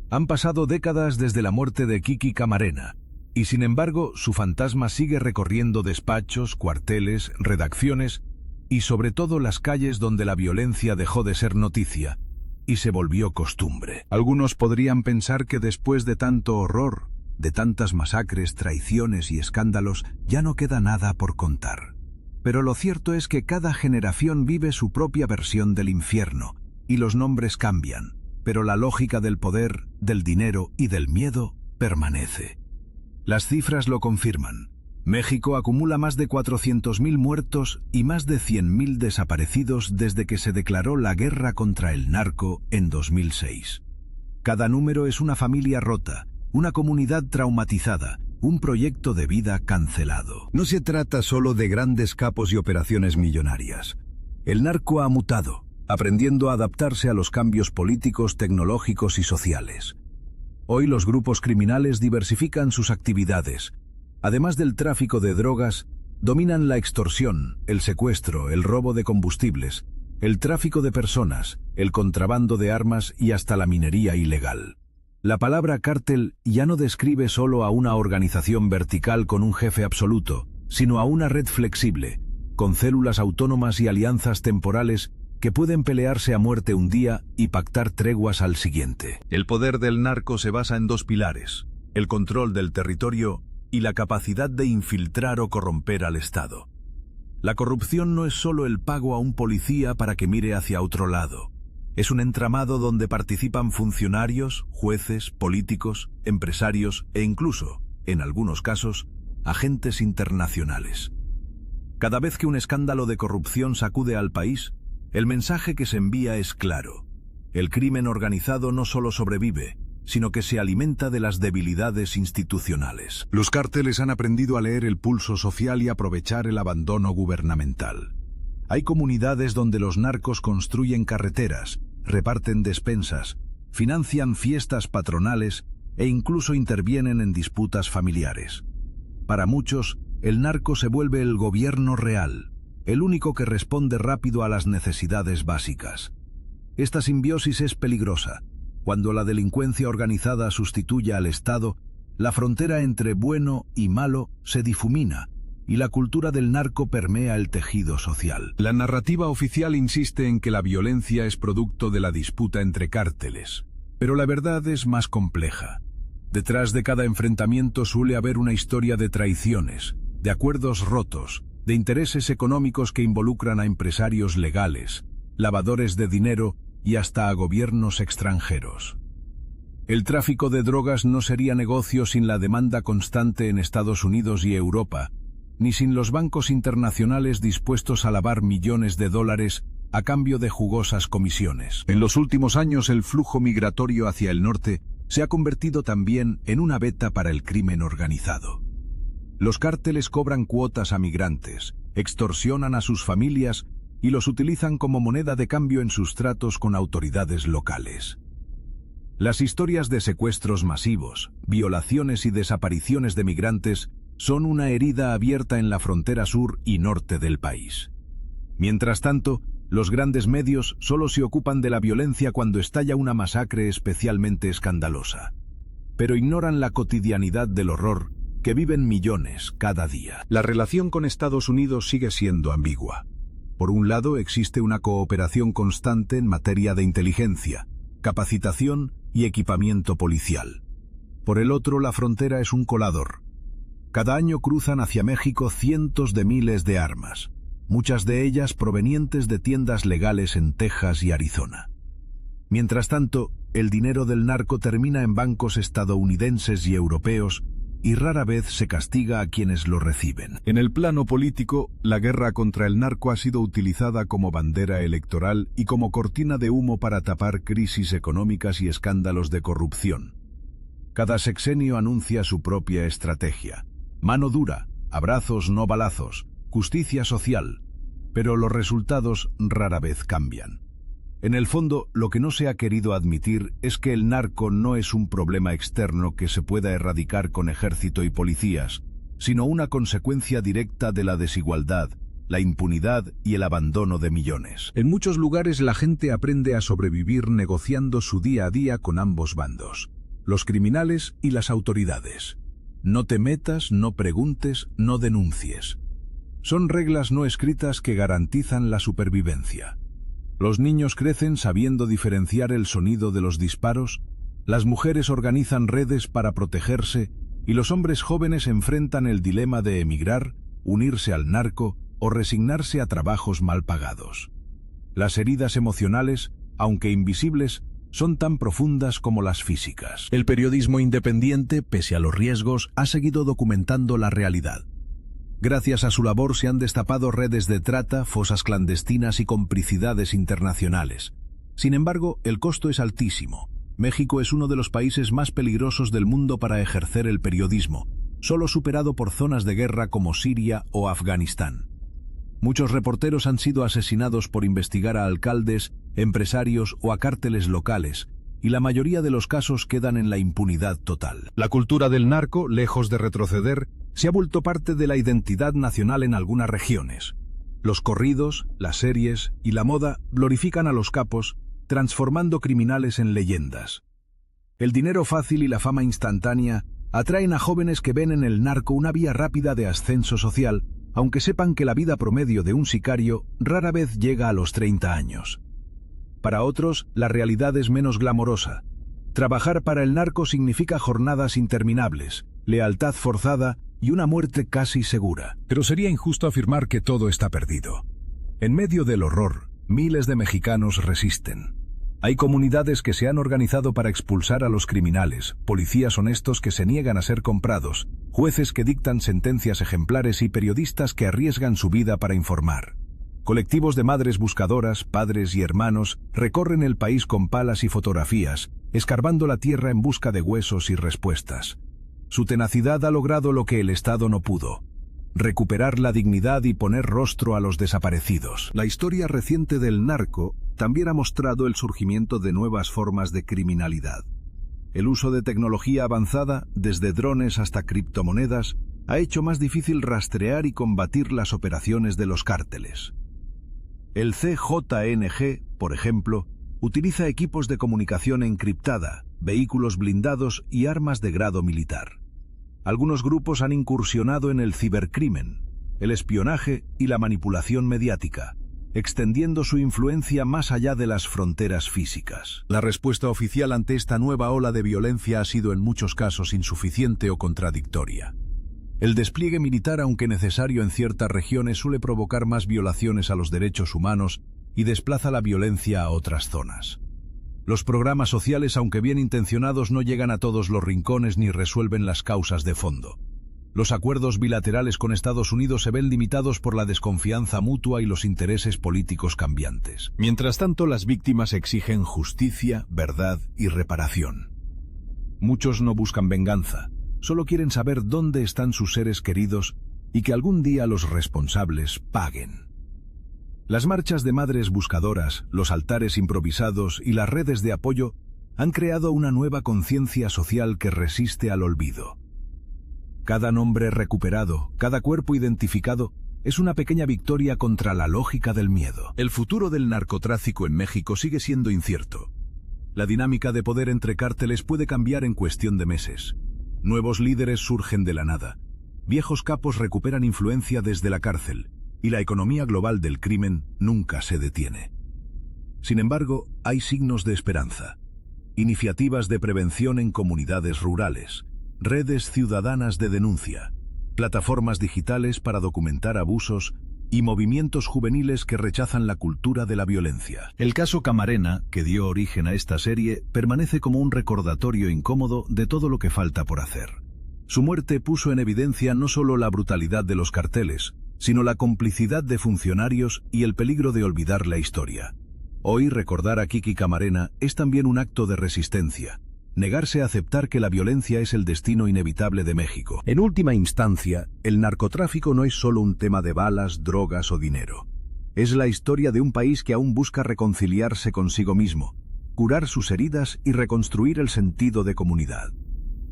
Han pasado décadas desde la muerte de Kiki Camarena, y sin embargo su fantasma sigue recorriendo despachos, cuarteles, redacciones y sobre todo las calles donde la violencia dejó de ser noticia y se volvió costumbre. Algunos podrían pensar que después de tanto horror, de tantas masacres, traiciones y escándalos, ya no queda nada por contar. Pero lo cierto es que cada generación vive su propia versión del infierno, y los nombres cambian, pero la lógica del poder, del dinero y del miedo permanece. Las cifras lo confirman. México acumula más de 400.000 muertos y más de 100.000 desaparecidos desde que se declaró la guerra contra el narco en 2006. Cada número es una familia rota, una comunidad traumatizada, un proyecto de vida cancelado. No se trata solo de grandes capos y operaciones millonarias. El narco ha mutado, aprendiendo a adaptarse a los cambios políticos, tecnológicos y sociales. Hoy los grupos criminales diversifican sus actividades. Además del tráfico de drogas, dominan la extorsión, el secuestro, el robo de combustibles, el tráfico de personas, el contrabando de armas y hasta la minería ilegal. La palabra cártel ya no describe solo a una organización vertical con un jefe absoluto, sino a una red flexible, con células autónomas y alianzas temporales que pueden pelearse a muerte un día y pactar treguas al siguiente. El poder del narco se basa en dos pilares: el control del territorio y la capacidad de infiltrar o corromper al Estado. La corrupción no es solo el pago a un policía para que mire hacia otro lado. Es un entramado donde participan funcionarios, jueces, políticos, empresarios e incluso, en algunos casos, agentes internacionales. Cada vez que un escándalo de corrupción sacude al país, el mensaje que se envía es claro: el crimen organizado no solo sobrevive, sino que se alimenta de las debilidades institucionales. Los cárteles han aprendido a leer el pulso social y aprovechar el abandono gubernamental. Hay comunidades donde los narcos construyen carreteras, reparten despensas, financian fiestas patronales e incluso intervienen en disputas familiares. Para muchos, el narco se vuelve el gobierno real, el único que responde rápido a las necesidades básicas. Esta simbiosis es peligrosa. Cuando la delincuencia organizada sustituye al Estado, la frontera entre bueno y malo se difumina, y la cultura del narco permea el tejido social. La narrativa oficial insiste en que la violencia es producto de la disputa entre cárteles, pero la verdad es más compleja. Detrás de cada enfrentamiento suele haber una historia de traiciones, de acuerdos rotos, de intereses económicos que involucran a empresarios legales, lavadores de dinero y hasta a gobiernos extranjeros. El tráfico de drogas no sería negocio sin la demanda constante en Estados Unidos y Europa, ni sin los bancos internacionales dispuestos a lavar millones de dólares a cambio de jugosas comisiones. En los últimos años, el flujo migratorio hacia el norte se ha convertido también en una beta para el crimen organizado. Los cárteles cobran cuotas a migrantes, extorsionan a sus familias y los utilizan como moneda de cambio en sus tratos con autoridades locales. Las historias de secuestros masivos, violaciones y desapariciones de migrantes son una herida abierta en la frontera sur y norte del país. Mientras tanto, los grandes medios solo se ocupan de la violencia cuando estalla una masacre especialmente escandalosa, pero ignoran la cotidianidad del horror que viven millones cada día. La relación con Estados Unidos sigue siendo ambigua. Por un lado, existe una cooperación constante en materia de inteligencia, capacitación y equipamiento policial. Por el otro, la frontera es un colador. Cada año cruzan hacia México cientos de miles de armas, muchas de ellas provenientes de tiendas legales en Texas y Arizona. Mientras tanto, el dinero del narco termina en bancos estadounidenses y europeos y rara vez se castiga a quienes lo reciben. En el plano político, la guerra contra el narco ha sido utilizada como bandera electoral y como cortina de humo para tapar crisis económicas y escándalos de corrupción. Cada sexenio anuncia su propia estrategia: mano dura, abrazos no balazos, justicia social, pero los resultados rara vez cambian. En el fondo, lo que no se ha querido admitir es que el narco no es un problema externo que se pueda erradicar con ejército y policías, sino una consecuencia directa de la desigualdad, la impunidad y el abandono de millones. En muchos lugares la gente aprende a sobrevivir negociando su día a día con ambos bandos, los criminales y las autoridades. No te metas, no preguntes, no denuncies. Son reglas no escritas que garantizan la supervivencia. Los niños crecen sabiendo diferenciar el sonido de los disparos, las mujeres organizan redes para protegerse y los hombres jóvenes enfrentan el dilema de emigrar, unirse al narco o resignarse a trabajos mal pagados. Las heridas emocionales, aunque invisibles, son tan profundas como las físicas. El periodismo independiente, pese a los riesgos, ha seguido documentando la realidad. Gracias a su labor se han destapado redes de trata, fosas clandestinas y complicidades internacionales. Sin embargo, el costo es altísimo. México es uno de los países más peligrosos del mundo para ejercer el periodismo, solo superado por zonas de guerra como Siria o Afganistán. Muchos reporteros han sido asesinados por investigar a alcaldes, empresarios o a cárteles locales, y la mayoría de los casos quedan en la impunidad total. La cultura del narco, lejos de retroceder, se ha vuelto parte de la identidad nacional en algunas regiones. Los corridos, las series y la moda glorifican a los capos, transformando criminales en leyendas. El dinero fácil y la fama instantánea atraen a jóvenes que ven en el narco una vía rápida de ascenso social, aunque sepan que la vida promedio de un sicario rara vez llega a los 30 años. Para otros, la realidad es menos glamorosa. Trabajar para el narco significa jornadas interminables, lealtad forzada y una muerte casi segura. Pero sería injusto afirmar que todo está perdido. En medio del horror, miles de mexicanos resisten. Hay comunidades que se han organizado para expulsar a los criminales, policías honestos que se niegan a ser comprados, jueces que dictan sentencias ejemplares y periodistas que arriesgan su vida para informar. Colectivos de madres buscadoras, padres y hermanos recorren el país con palas y fotografías, escarbando la tierra en busca de huesos y respuestas. Su tenacidad ha logrado lo que el Estado no pudo: recuperar la dignidad y poner rostro a los desaparecidos. La historia reciente del narco también ha mostrado el surgimiento de nuevas formas de criminalidad. El uso de tecnología avanzada, desde drones hasta criptomonedas, ha hecho más difícil rastrear y combatir las operaciones de los cárteles. El CJNG, por ejemplo, utiliza equipos de comunicación encriptada, vehículos blindados y armas de grado militar. Algunos grupos han incursionado en el cibercrimen, el espionaje y la manipulación mediática, extendiendo su influencia más allá de las fronteras físicas. La respuesta oficial ante esta nueva ola de violencia ha sido en muchos casos insuficiente o contradictoria. El despliegue militar, aunque necesario en ciertas regiones, suele provocar más violaciones a los derechos humanos y desplaza la violencia a otras zonas. Los programas sociales, aunque bien intencionados, no llegan a todos los rincones ni resuelven las causas de fondo. Los acuerdos bilaterales con Estados Unidos se ven limitados por la desconfianza mutua y los intereses políticos cambiantes. Mientras tanto, las víctimas exigen justicia, verdad y reparación. Muchos no buscan venganza, solo quieren saber dónde están sus seres queridos y que algún día los responsables paguen. Las marchas de madres buscadoras, los altares improvisados y las redes de apoyo han creado una nueva conciencia social que resiste al olvido. Cada nombre recuperado, cada cuerpo identificado, es una pequeña victoria contra la lógica del miedo. El futuro del narcotráfico en México sigue siendo incierto. La dinámica de poder entre cárteles puede cambiar en cuestión de meses. Nuevos líderes surgen de la nada. Viejos capos recuperan influencia desde la cárcel. Y la economía global del crimen nunca se detiene. Sin embargo, hay signos de esperanza. Iniciativas de prevención en comunidades rurales, redes ciudadanas de denuncia, plataformas digitales para documentar abusos y movimientos juveniles que rechazan la cultura de la violencia. El caso Camarena, que dio origen a esta serie, permanece como un recordatorio incómodo de todo lo que falta por hacer. Su muerte puso en evidencia no solo la brutalidad de los carteles, sino la complicidad de funcionarios y el peligro de olvidar la historia. Hoy recordar a Kiki Camarena es también un acto de resistencia, negarse a aceptar que la violencia es el destino inevitable de México. En última instancia, el narcotráfico no es solo un tema de balas, drogas o dinero. Es la historia de un país que aún busca reconciliarse consigo mismo, curar sus heridas y reconstruir el sentido de comunidad.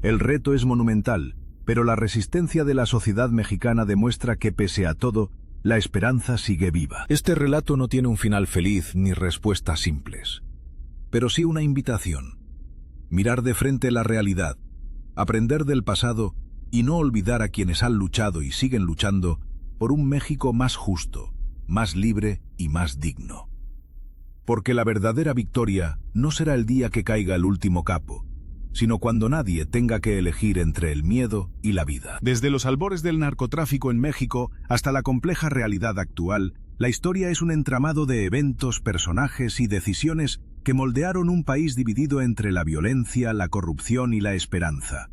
El reto es monumental, pero la resistencia de la sociedad mexicana demuestra que, pese a todo, la esperanza sigue viva. Este relato no tiene un final feliz ni respuestas simples, pero sí una invitación. Mirar de frente la realidad, aprender del pasado y no olvidar a quienes han luchado y siguen luchando por un México más justo, más libre y más digno. Porque la verdadera victoria no será el día que caiga el último capo, sino cuando nadie tenga que elegir entre el miedo y la vida. Desde los albores del narcotráfico en México hasta la compleja realidad actual, la historia es un entramado de eventos, personajes y decisiones que moldearon un país dividido entre la violencia, la corrupción y la esperanza.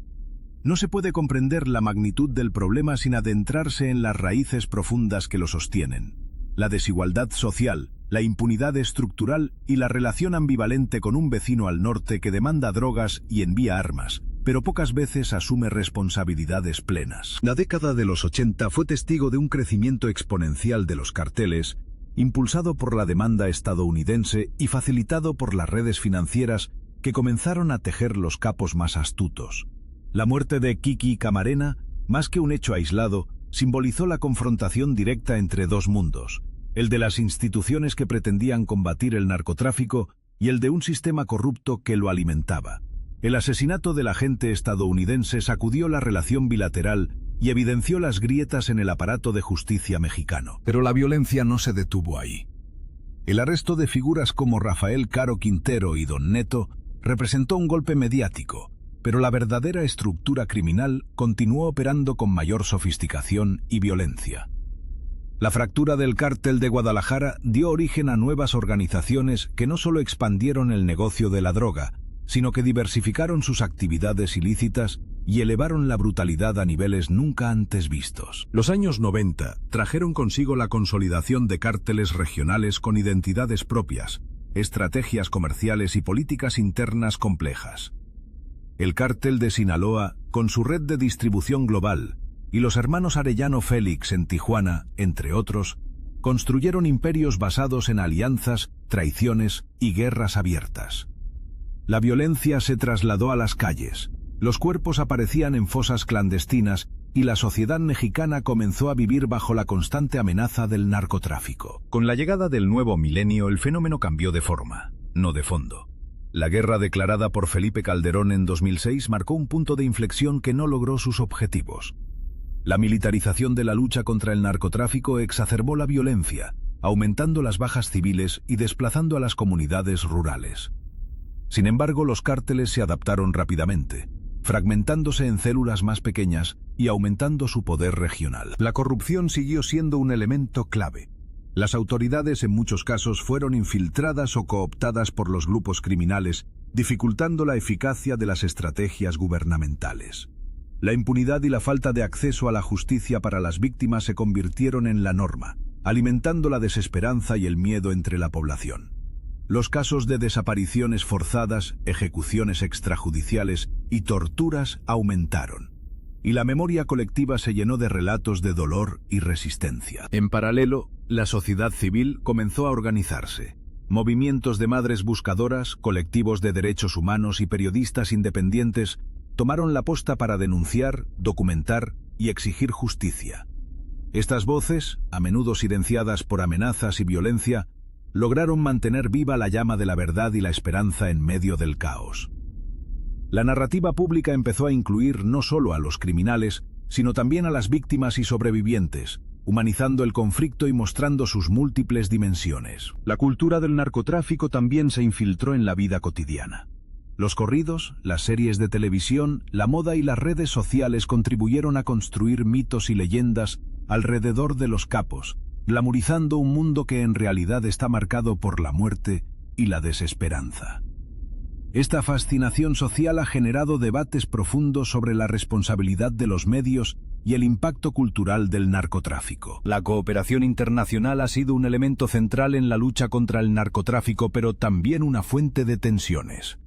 No se puede comprender la magnitud del problema sin adentrarse en las raíces profundas que lo sostienen: la desigualdad social, la impunidad estructural y la relación ambivalente con un vecino al norte que demanda drogas y envía armas, pero pocas veces asume responsabilidades plenas. La década de los 80 fue testigo de un crecimiento exponencial de los carteles, impulsado por la demanda estadounidense y facilitado por las redes financieras que comenzaron a tejer los capos más astutos. La muerte de Kiki Camarena, más que un hecho aislado, simbolizó la confrontación directa entre dos mundos, el de las instituciones que pretendían combatir el narcotráfico y el de un sistema corrupto que lo alimentaba. El asesinato del agente estadounidense sacudió la relación bilateral y evidenció las grietas en el aparato de justicia mexicano. Pero la violencia no se detuvo ahí. El arresto de figuras como Rafael Caro Quintero y Don Neto representó un golpe mediático, pero la verdadera estructura criminal continuó operando con mayor sofisticación y violencia. La fractura del cártel de Guadalajara dio origen a nuevas organizaciones que no solo expandieron el negocio de la droga, sino que diversificaron sus actividades ilícitas y elevaron la brutalidad a niveles nunca antes vistos. Los años 90 trajeron consigo la consolidación de cárteles regionales con identidades propias, estrategias comerciales y políticas internas complejas. El cártel de Sinaloa, con su red de distribución global, y los hermanos Arellano Félix en Tijuana, entre otros, construyeron imperios basados en alianzas, traiciones y guerras abiertas. La violencia se trasladó a las calles, los cuerpos aparecían en fosas clandestinas y la sociedad mexicana comenzó a vivir bajo la constante amenaza del narcotráfico. Con la llegada del nuevo milenio, el fenómeno cambió de forma, no de fondo. La guerra declarada por Felipe Calderón en 2006 marcó un punto de inflexión que no logró sus objetivos. La militarización de la lucha contra el narcotráfico exacerbó la violencia, aumentando las bajas civiles y desplazando a las comunidades rurales. Sin embargo, los cárteles se adaptaron rápidamente, fragmentándose en células más pequeñas y aumentando su poder regional. La corrupción siguió siendo un elemento clave. Las autoridades en muchos casos fueron infiltradas o cooptadas por los grupos criminales, dificultando la eficacia de las estrategias gubernamentales. La impunidad y la falta de acceso a la justicia para las víctimas se convirtieron en la norma, alimentando la desesperanza y el miedo entre la población. Los casos de desapariciones forzadas, ejecuciones extrajudiciales y torturas aumentaron, y la memoria colectiva se llenó de relatos de dolor y resistencia. En paralelo, la sociedad civil comenzó a organizarse. Movimientos de madres buscadoras, colectivos de derechos humanos y periodistas independientes tomaron la posta para denunciar, documentar y exigir justicia. Estas voces, a menudo silenciadas por amenazas y violencia, lograron mantener viva la llama de la verdad y la esperanza en medio del caos. La narrativa pública empezó a incluir no solo a los criminales, sino también a las víctimas y sobrevivientes, humanizando el conflicto y mostrando sus múltiples dimensiones. La cultura del narcotráfico también se infiltró en la vida cotidiana. Los corridos, las series de televisión, la moda y las redes sociales contribuyeron a construir mitos y leyendas alrededor de los capos, glamorizando un mundo que en realidad está marcado por la muerte y la desesperanza. Esta fascinación social ha generado debates profundos sobre la responsabilidad de los medios y el impacto cultural del narcotráfico. La cooperación internacional ha sido un elemento central en la lucha contra el narcotráfico, pero también una fuente de tensiones.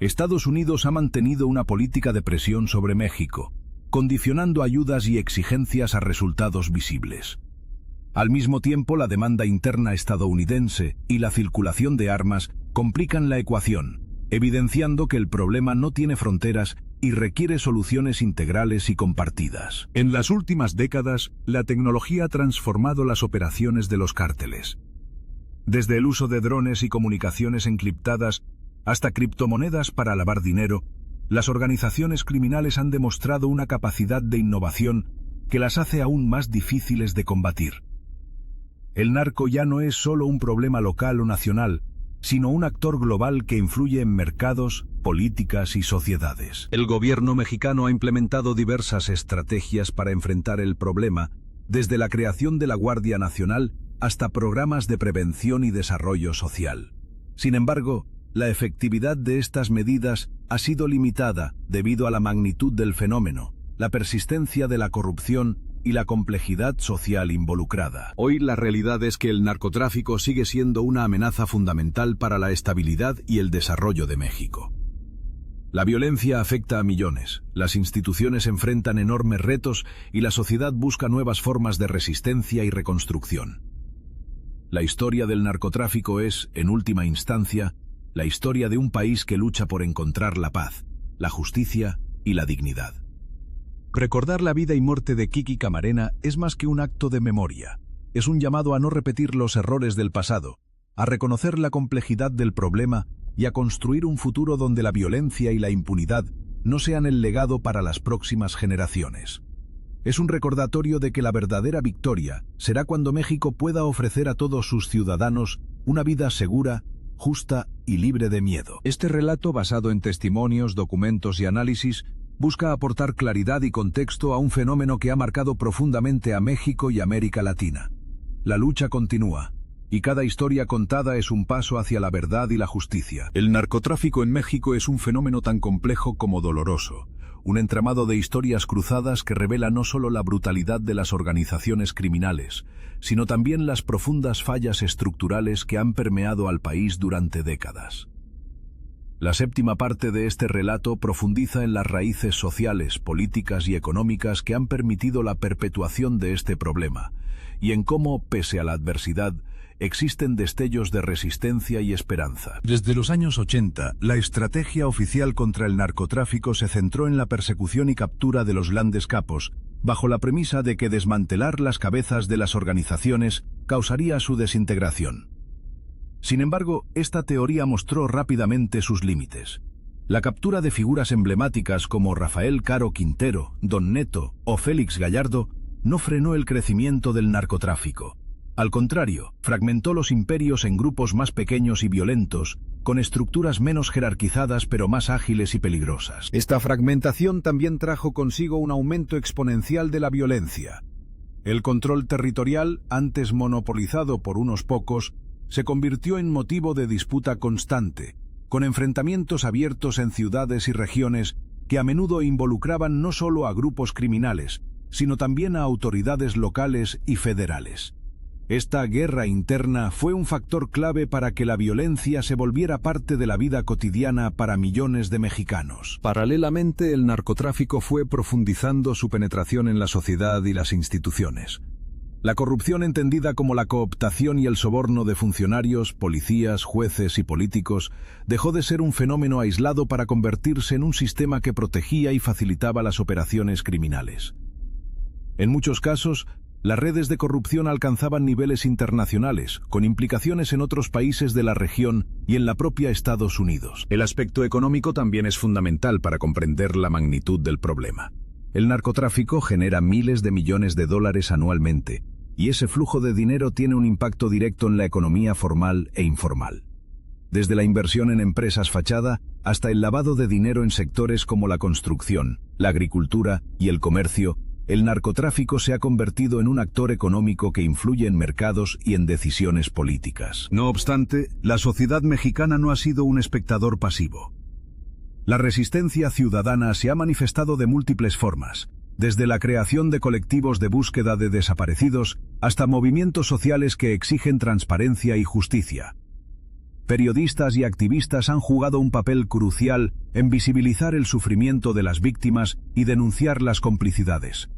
Estados Unidos ha mantenido una política de presión sobre México, condicionando ayudas y exigencias a resultados visibles. Al mismo tiempo, la demanda interna estadounidense y la circulación de armas complican la ecuación, evidenciando que el problema no tiene fronteras y requiere soluciones integrales y compartidas. En las últimas décadas, la tecnología ha transformado las operaciones de los cárteles. Desde el uso de drones y comunicaciones encriptadas hasta criptomonedas para lavar dinero, las organizaciones criminales han demostrado una capacidad de innovación que las hace aún más difíciles de combatir. El narco ya no es solo un problema local o nacional, sino un actor global que influye en mercados, políticas y sociedades. El gobierno mexicano ha implementado diversas estrategias para enfrentar el problema, desde la creación de la Guardia Nacional hasta programas de prevención y desarrollo social. Sin embargo, la efectividad de estas medidas ha sido limitada debido a la magnitud del fenómeno, la persistencia de la corrupción y la complejidad social involucrada. Hoy la realidad es que el narcotráfico sigue siendo una amenaza fundamental para la estabilidad y el desarrollo de México. La violencia afecta a millones, las instituciones enfrentan enormes retos y la sociedad busca nuevas formas de resistencia y reconstrucción. La historia del narcotráfico es, en última instancia, la historia de un país que lucha por encontrar la paz, la justicia y la dignidad. Recordar la vida y muerte de Kiki Camarena es más que un acto de memoria. Es un llamado a no repetir los errores del pasado, a reconocer la complejidad del problema y a construir un futuro donde la violencia y la impunidad no sean el legado para las próximas generaciones. Es un recordatorio de que la verdadera victoria será cuando México pueda ofrecer a todos sus ciudadanos una vida segura, justa y libre de miedo. Este relato, basado en testimonios, documentos y análisis, busca aportar claridad y contexto a un fenómeno que ha marcado profundamente a México y América Latina. La lucha continúa, y cada historia contada es un paso hacia la verdad y la justicia. El narcotráfico en México es un fenómeno tan complejo como doloroso, un entramado de historias cruzadas que revela no solo la brutalidad de las organizaciones criminales, sino también las profundas fallas estructurales que han permeado al país durante décadas. La séptima parte de este relato profundiza en las raíces sociales, políticas y económicas que han permitido la perpetuación de este problema, y en cómo, pese a la adversidad, existen destellos de resistencia y esperanza. Desde los años 80, la estrategia oficial contra el narcotráfico se centró en la persecución y captura de los grandes capos, bajo la premisa de que desmantelar las cabezas de las organizaciones causaría su desintegración. Sin embargo, esta teoría mostró rápidamente sus límites. La captura de figuras emblemáticas como Rafael Caro Quintero, Don Neto o Félix Gallardo no frenó el crecimiento del narcotráfico. Al contrario, fragmentó los imperios en grupos más pequeños y violentos, con estructuras menos jerarquizadas pero más ágiles y peligrosas. Esta fragmentación también trajo consigo un aumento exponencial de la violencia. El control territorial, antes monopolizado por unos pocos, se convirtió en motivo de disputa constante, con enfrentamientos abiertos en ciudades y regiones que a menudo involucraban no solo a grupos criminales, sino también a autoridades locales y federales. Esta guerra interna fue un factor clave para que la violencia se volviera parte de la vida cotidiana para millones de mexicanos. Paralelamente, el narcotráfico fue profundizando su penetración en la sociedad y las instituciones. La corrupción, entendida como la cooptación y el soborno de funcionarios, policías, jueces y políticos, dejó de ser un fenómeno aislado para convertirse en un sistema que protegía y facilitaba las operaciones criminales. En muchos casos, las redes de corrupción alcanzaban niveles internacionales, con implicaciones en otros países de la región y en la propia Estados Unidos. El aspecto económico también es fundamental para comprender la magnitud del problema. El narcotráfico genera miles de millones de dólares anualmente, y ese flujo de dinero tiene un impacto directo en la economía formal e informal. Desde la inversión en empresas fachada hasta el lavado de dinero en sectores como la construcción, la agricultura y el comercio, el narcotráfico se ha convertido en un actor económico que influye en mercados y en decisiones políticas. No obstante, la sociedad mexicana no ha sido un espectador pasivo. La resistencia ciudadana se ha manifestado de múltiples formas, desde la creación de colectivos de búsqueda de desaparecidos hasta movimientos sociales que exigen transparencia y justicia. Periodistas y activistas han jugado un papel crucial en visibilizar el sufrimiento de las víctimas y denunciar las complicidades.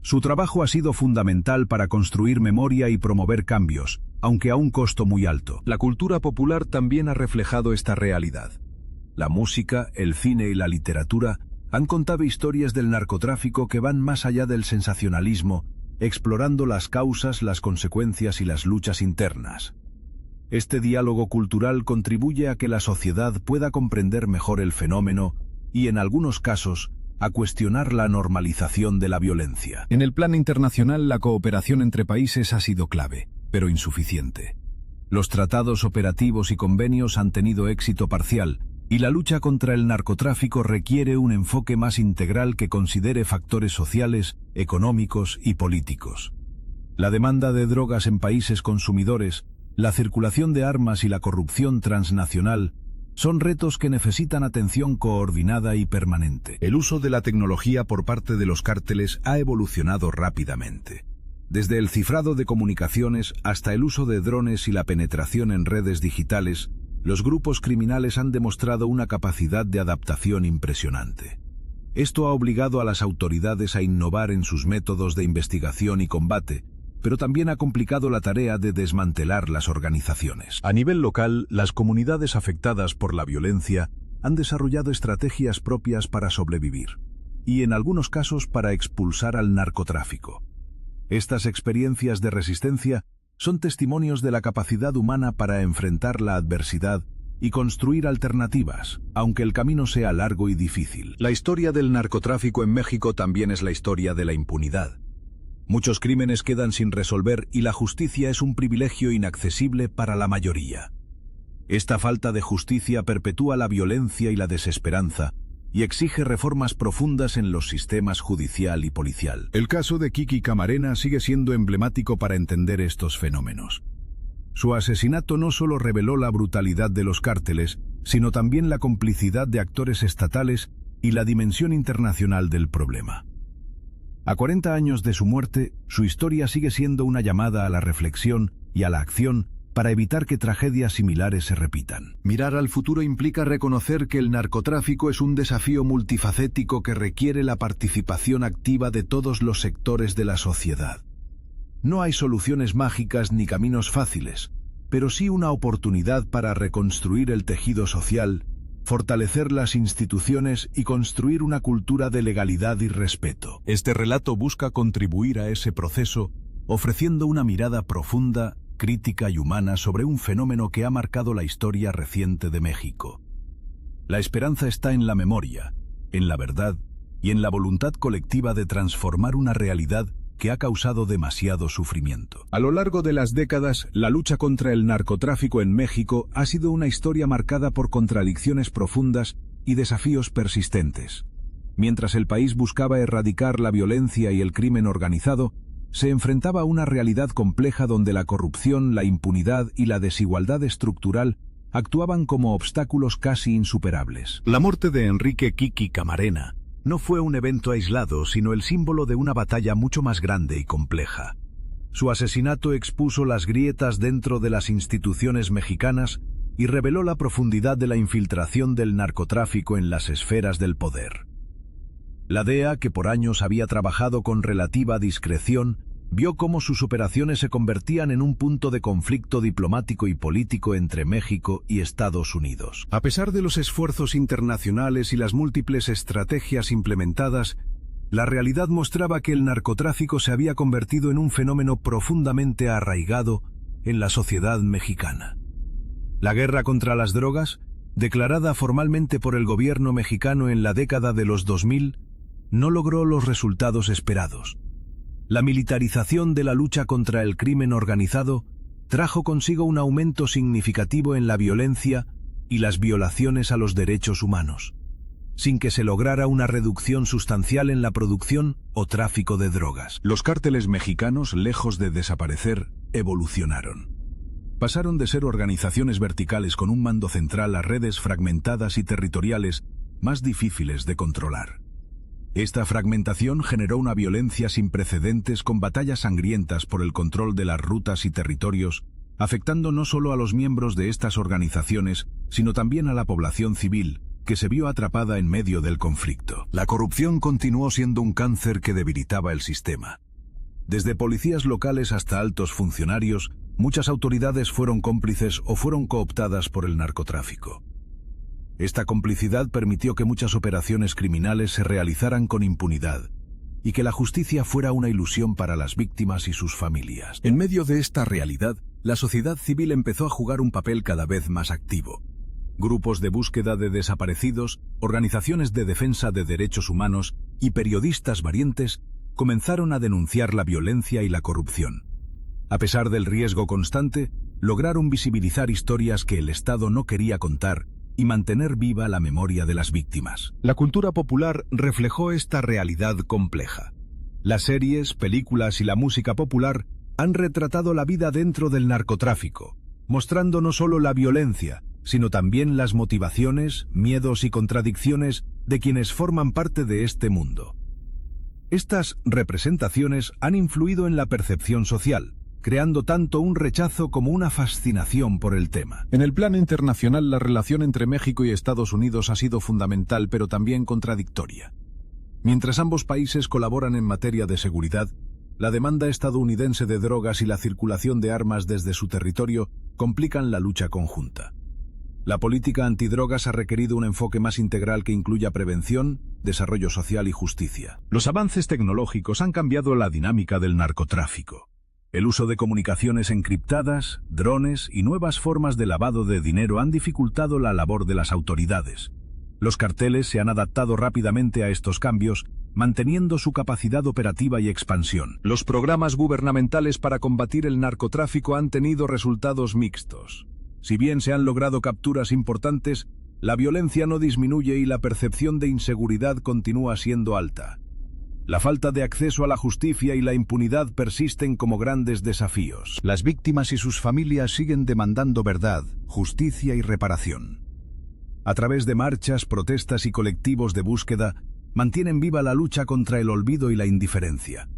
Su trabajo ha sido fundamental para construir memoria y promover cambios, aunque a un costo muy alto. La cultura popular también ha reflejado esta realidad. La música, el cine y la literatura han contado historias del narcotráfico que van más allá del sensacionalismo, explorando las causas, las consecuencias y las luchas internas. Este diálogo cultural contribuye a que la sociedad pueda comprender mejor el fenómeno y, en algunos casos, a cuestionar la normalización de la violencia. En el plan internacional, la cooperación entre países ha sido clave, pero insuficiente. Los tratados operativos y convenios han tenido éxito parcial, y la lucha contra el narcotráfico requiere un enfoque más integral que considere factores sociales, económicos y políticos. La demanda de drogas en países consumidores, la circulación de armas y la corrupción transnacional son retos que necesitan atención coordinada y permanente. El uso de la tecnología por parte de los cárteles ha evolucionado rápidamente. Desde el cifrado de comunicaciones hasta el uso de drones y la penetración en redes digitales, los grupos criminales han demostrado una capacidad de adaptación impresionante. Esto ha obligado a las autoridades a innovar en sus métodos de investigación y combate, pero también ha complicado la tarea de desmantelar las organizaciones. A nivel local, las comunidades afectadas por la violencia han desarrollado estrategias propias para sobrevivir. y, en algunos casos, para expulsar al narcotráfico. Estas experiencias de resistencia son testimonios de la capacidad humana para enfrentar la adversidad y construir alternativas, aunque el camino sea largo y difícil. La historia del narcotráfico en México también es la historia de la impunidad. Muchos crímenes quedan sin resolver y la justicia es un privilegio inaccesible para la mayoría. Esta falta de justicia perpetúa la violencia y la desesperanza y exige reformas profundas en los sistemas judicial y policial. El caso de Kiki Camarena sigue siendo emblemático para entender estos fenómenos. Su asesinato no solo reveló la brutalidad de los cárteles, sino también la complicidad de actores estatales y la dimensión internacional del problema. A 40 años de su muerte, su historia sigue siendo una llamada a la reflexión y a la acción para evitar que tragedias similares se repitan. Mirar al futuro implica reconocer que el narcotráfico es un desafío multifacético que requiere la participación activa de todos los sectores de la sociedad. No hay soluciones mágicas ni caminos fáciles, pero sí una oportunidad para reconstruir el tejido social, fortalecer las instituciones y construir una cultura de legalidad y respeto. Este relato busca contribuir a ese proceso, ofreciendo una mirada profunda, crítica y humana sobre un fenómeno que ha marcado la historia reciente de México. La esperanza está en la memoria, en la verdad y en la voluntad colectiva de transformar una realidad que ha causado demasiado sufrimiento. A lo largo de las décadas, la lucha contra el narcotráfico en México ha sido una historia marcada por contradicciones profundas y desafíos persistentes. Mientras el país buscaba erradicar la violencia y el crimen organizado, se enfrentaba a una realidad compleja donde la corrupción, la impunidad y la desigualdad estructural actuaban como obstáculos casi insuperables. La muerte de Enrique Kiki Camarena no fue un evento aislado, sino el símbolo de una batalla mucho más grande y compleja. Su asesinato expuso las grietas dentro de las instituciones mexicanas y reveló la profundidad de la infiltración del narcotráfico en las esferas del poder. La DEA, que por años había trabajado con relativa discreción, vio cómo sus operaciones se convertían en un punto de conflicto diplomático y político entre México y Estados Unidos. A pesar de los esfuerzos internacionales y las múltiples estrategias implementadas, la realidad mostraba que el narcotráfico se había convertido en un fenómeno profundamente arraigado en la sociedad mexicana. La guerra contra las drogas, declarada formalmente por el gobierno mexicano en la década de los 2000, no logró los resultados esperados. La militarización de la lucha contra el crimen organizado trajo consigo un aumento significativo en la violencia y las violaciones a los derechos humanos, sin que se lograra una reducción sustancial en la producción o tráfico de drogas. Los cárteles mexicanos, lejos de desaparecer, evolucionaron. Pasaron de ser organizaciones verticales con un mando central a redes fragmentadas y territoriales más difíciles de controlar. Esta fragmentación generó una violencia sin precedentes con batallas sangrientas por el control de las rutas y territorios, afectando no solo a los miembros de estas organizaciones, sino también a la población civil, que se vio atrapada en medio del conflicto. La corrupción continuó siendo un cáncer que debilitaba el sistema. Desde policías locales hasta altos funcionarios, muchas autoridades fueron cómplices o fueron cooptadas por el narcotráfico. Esta complicidad permitió que muchas operaciones criminales se realizaran con impunidad y que la justicia fuera una ilusión para las víctimas y sus familias. En medio de esta realidad, la sociedad civil empezó a jugar un papel cada vez más activo. Grupos de búsqueda de desaparecidos, organizaciones de defensa de derechos humanos y periodistas valientes comenzaron a denunciar la violencia y la corrupción. A pesar del riesgo constante, lograron visibilizar historias que el Estado no quería contar y mantener viva la memoria de las víctimas. La cultura popular reflejó esta realidad compleja. Las series, películas y la música popular han retratado la vida dentro del narcotráfico, mostrando no solo la violencia, sino también las motivaciones, miedos y contradicciones de quienes forman parte de este mundo. Estas representaciones han influido en la percepción social, creando tanto un rechazo como una fascinación por el tema. En el plano internacional, la relación entre México y Estados Unidos ha sido fundamental, pero también contradictoria. Mientras ambos países colaboran en materia de seguridad, la demanda estadounidense de drogas y la circulación de armas desde su territorio complican la lucha conjunta. La política antidrogas ha requerido un enfoque más integral que incluya prevención, desarrollo social y justicia. Los avances tecnológicos han cambiado la dinámica del narcotráfico. El uso de comunicaciones encriptadas, drones y nuevas formas de lavado de dinero han dificultado la labor de las autoridades. Los carteles se han adaptado rápidamente a estos cambios, manteniendo su capacidad operativa y expansión. Los programas gubernamentales para combatir el narcotráfico han tenido resultados mixtos. Si bien se han logrado capturas importantes, la violencia no disminuye y la percepción de inseguridad continúa siendo alta. La falta de acceso a la justicia y la impunidad persisten como grandes desafíos. Las víctimas y sus familias siguen demandando verdad, justicia y reparación. A través de marchas, protestas y colectivos de búsqueda, mantienen viva la lucha contra el olvido y la indiferencia.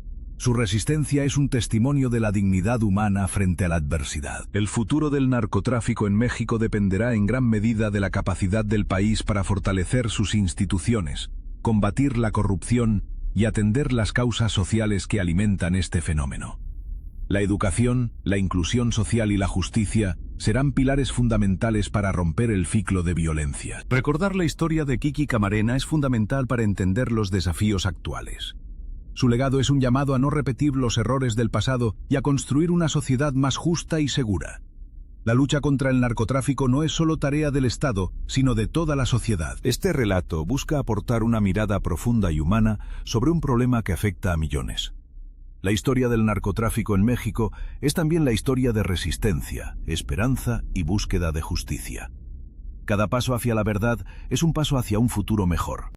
Su resistencia es un testimonio de la dignidad humana frente a la adversidad. El futuro del narcotráfico en México dependerá en gran medida de la capacidad del país para fortalecer sus instituciones, combatir la corrupción y atender las causas sociales que alimentan este fenómeno. La educación, la inclusión social y la justicia serán pilares fundamentales para romper el ciclo de violencia. Recordar la historia de Kiki Camarena es fundamental para entender los desafíos actuales. Su legado es un llamado a no repetir los errores del pasado y a construir una sociedad más justa y segura. La lucha contra el narcotráfico no es solo tarea del Estado, sino de toda la sociedad. Este relato busca aportar una mirada profunda y humana sobre un problema que afecta a millones. La historia del narcotráfico en México es también la historia de resistencia, esperanza y búsqueda de justicia. Cada paso hacia la verdad es un paso hacia un futuro mejor.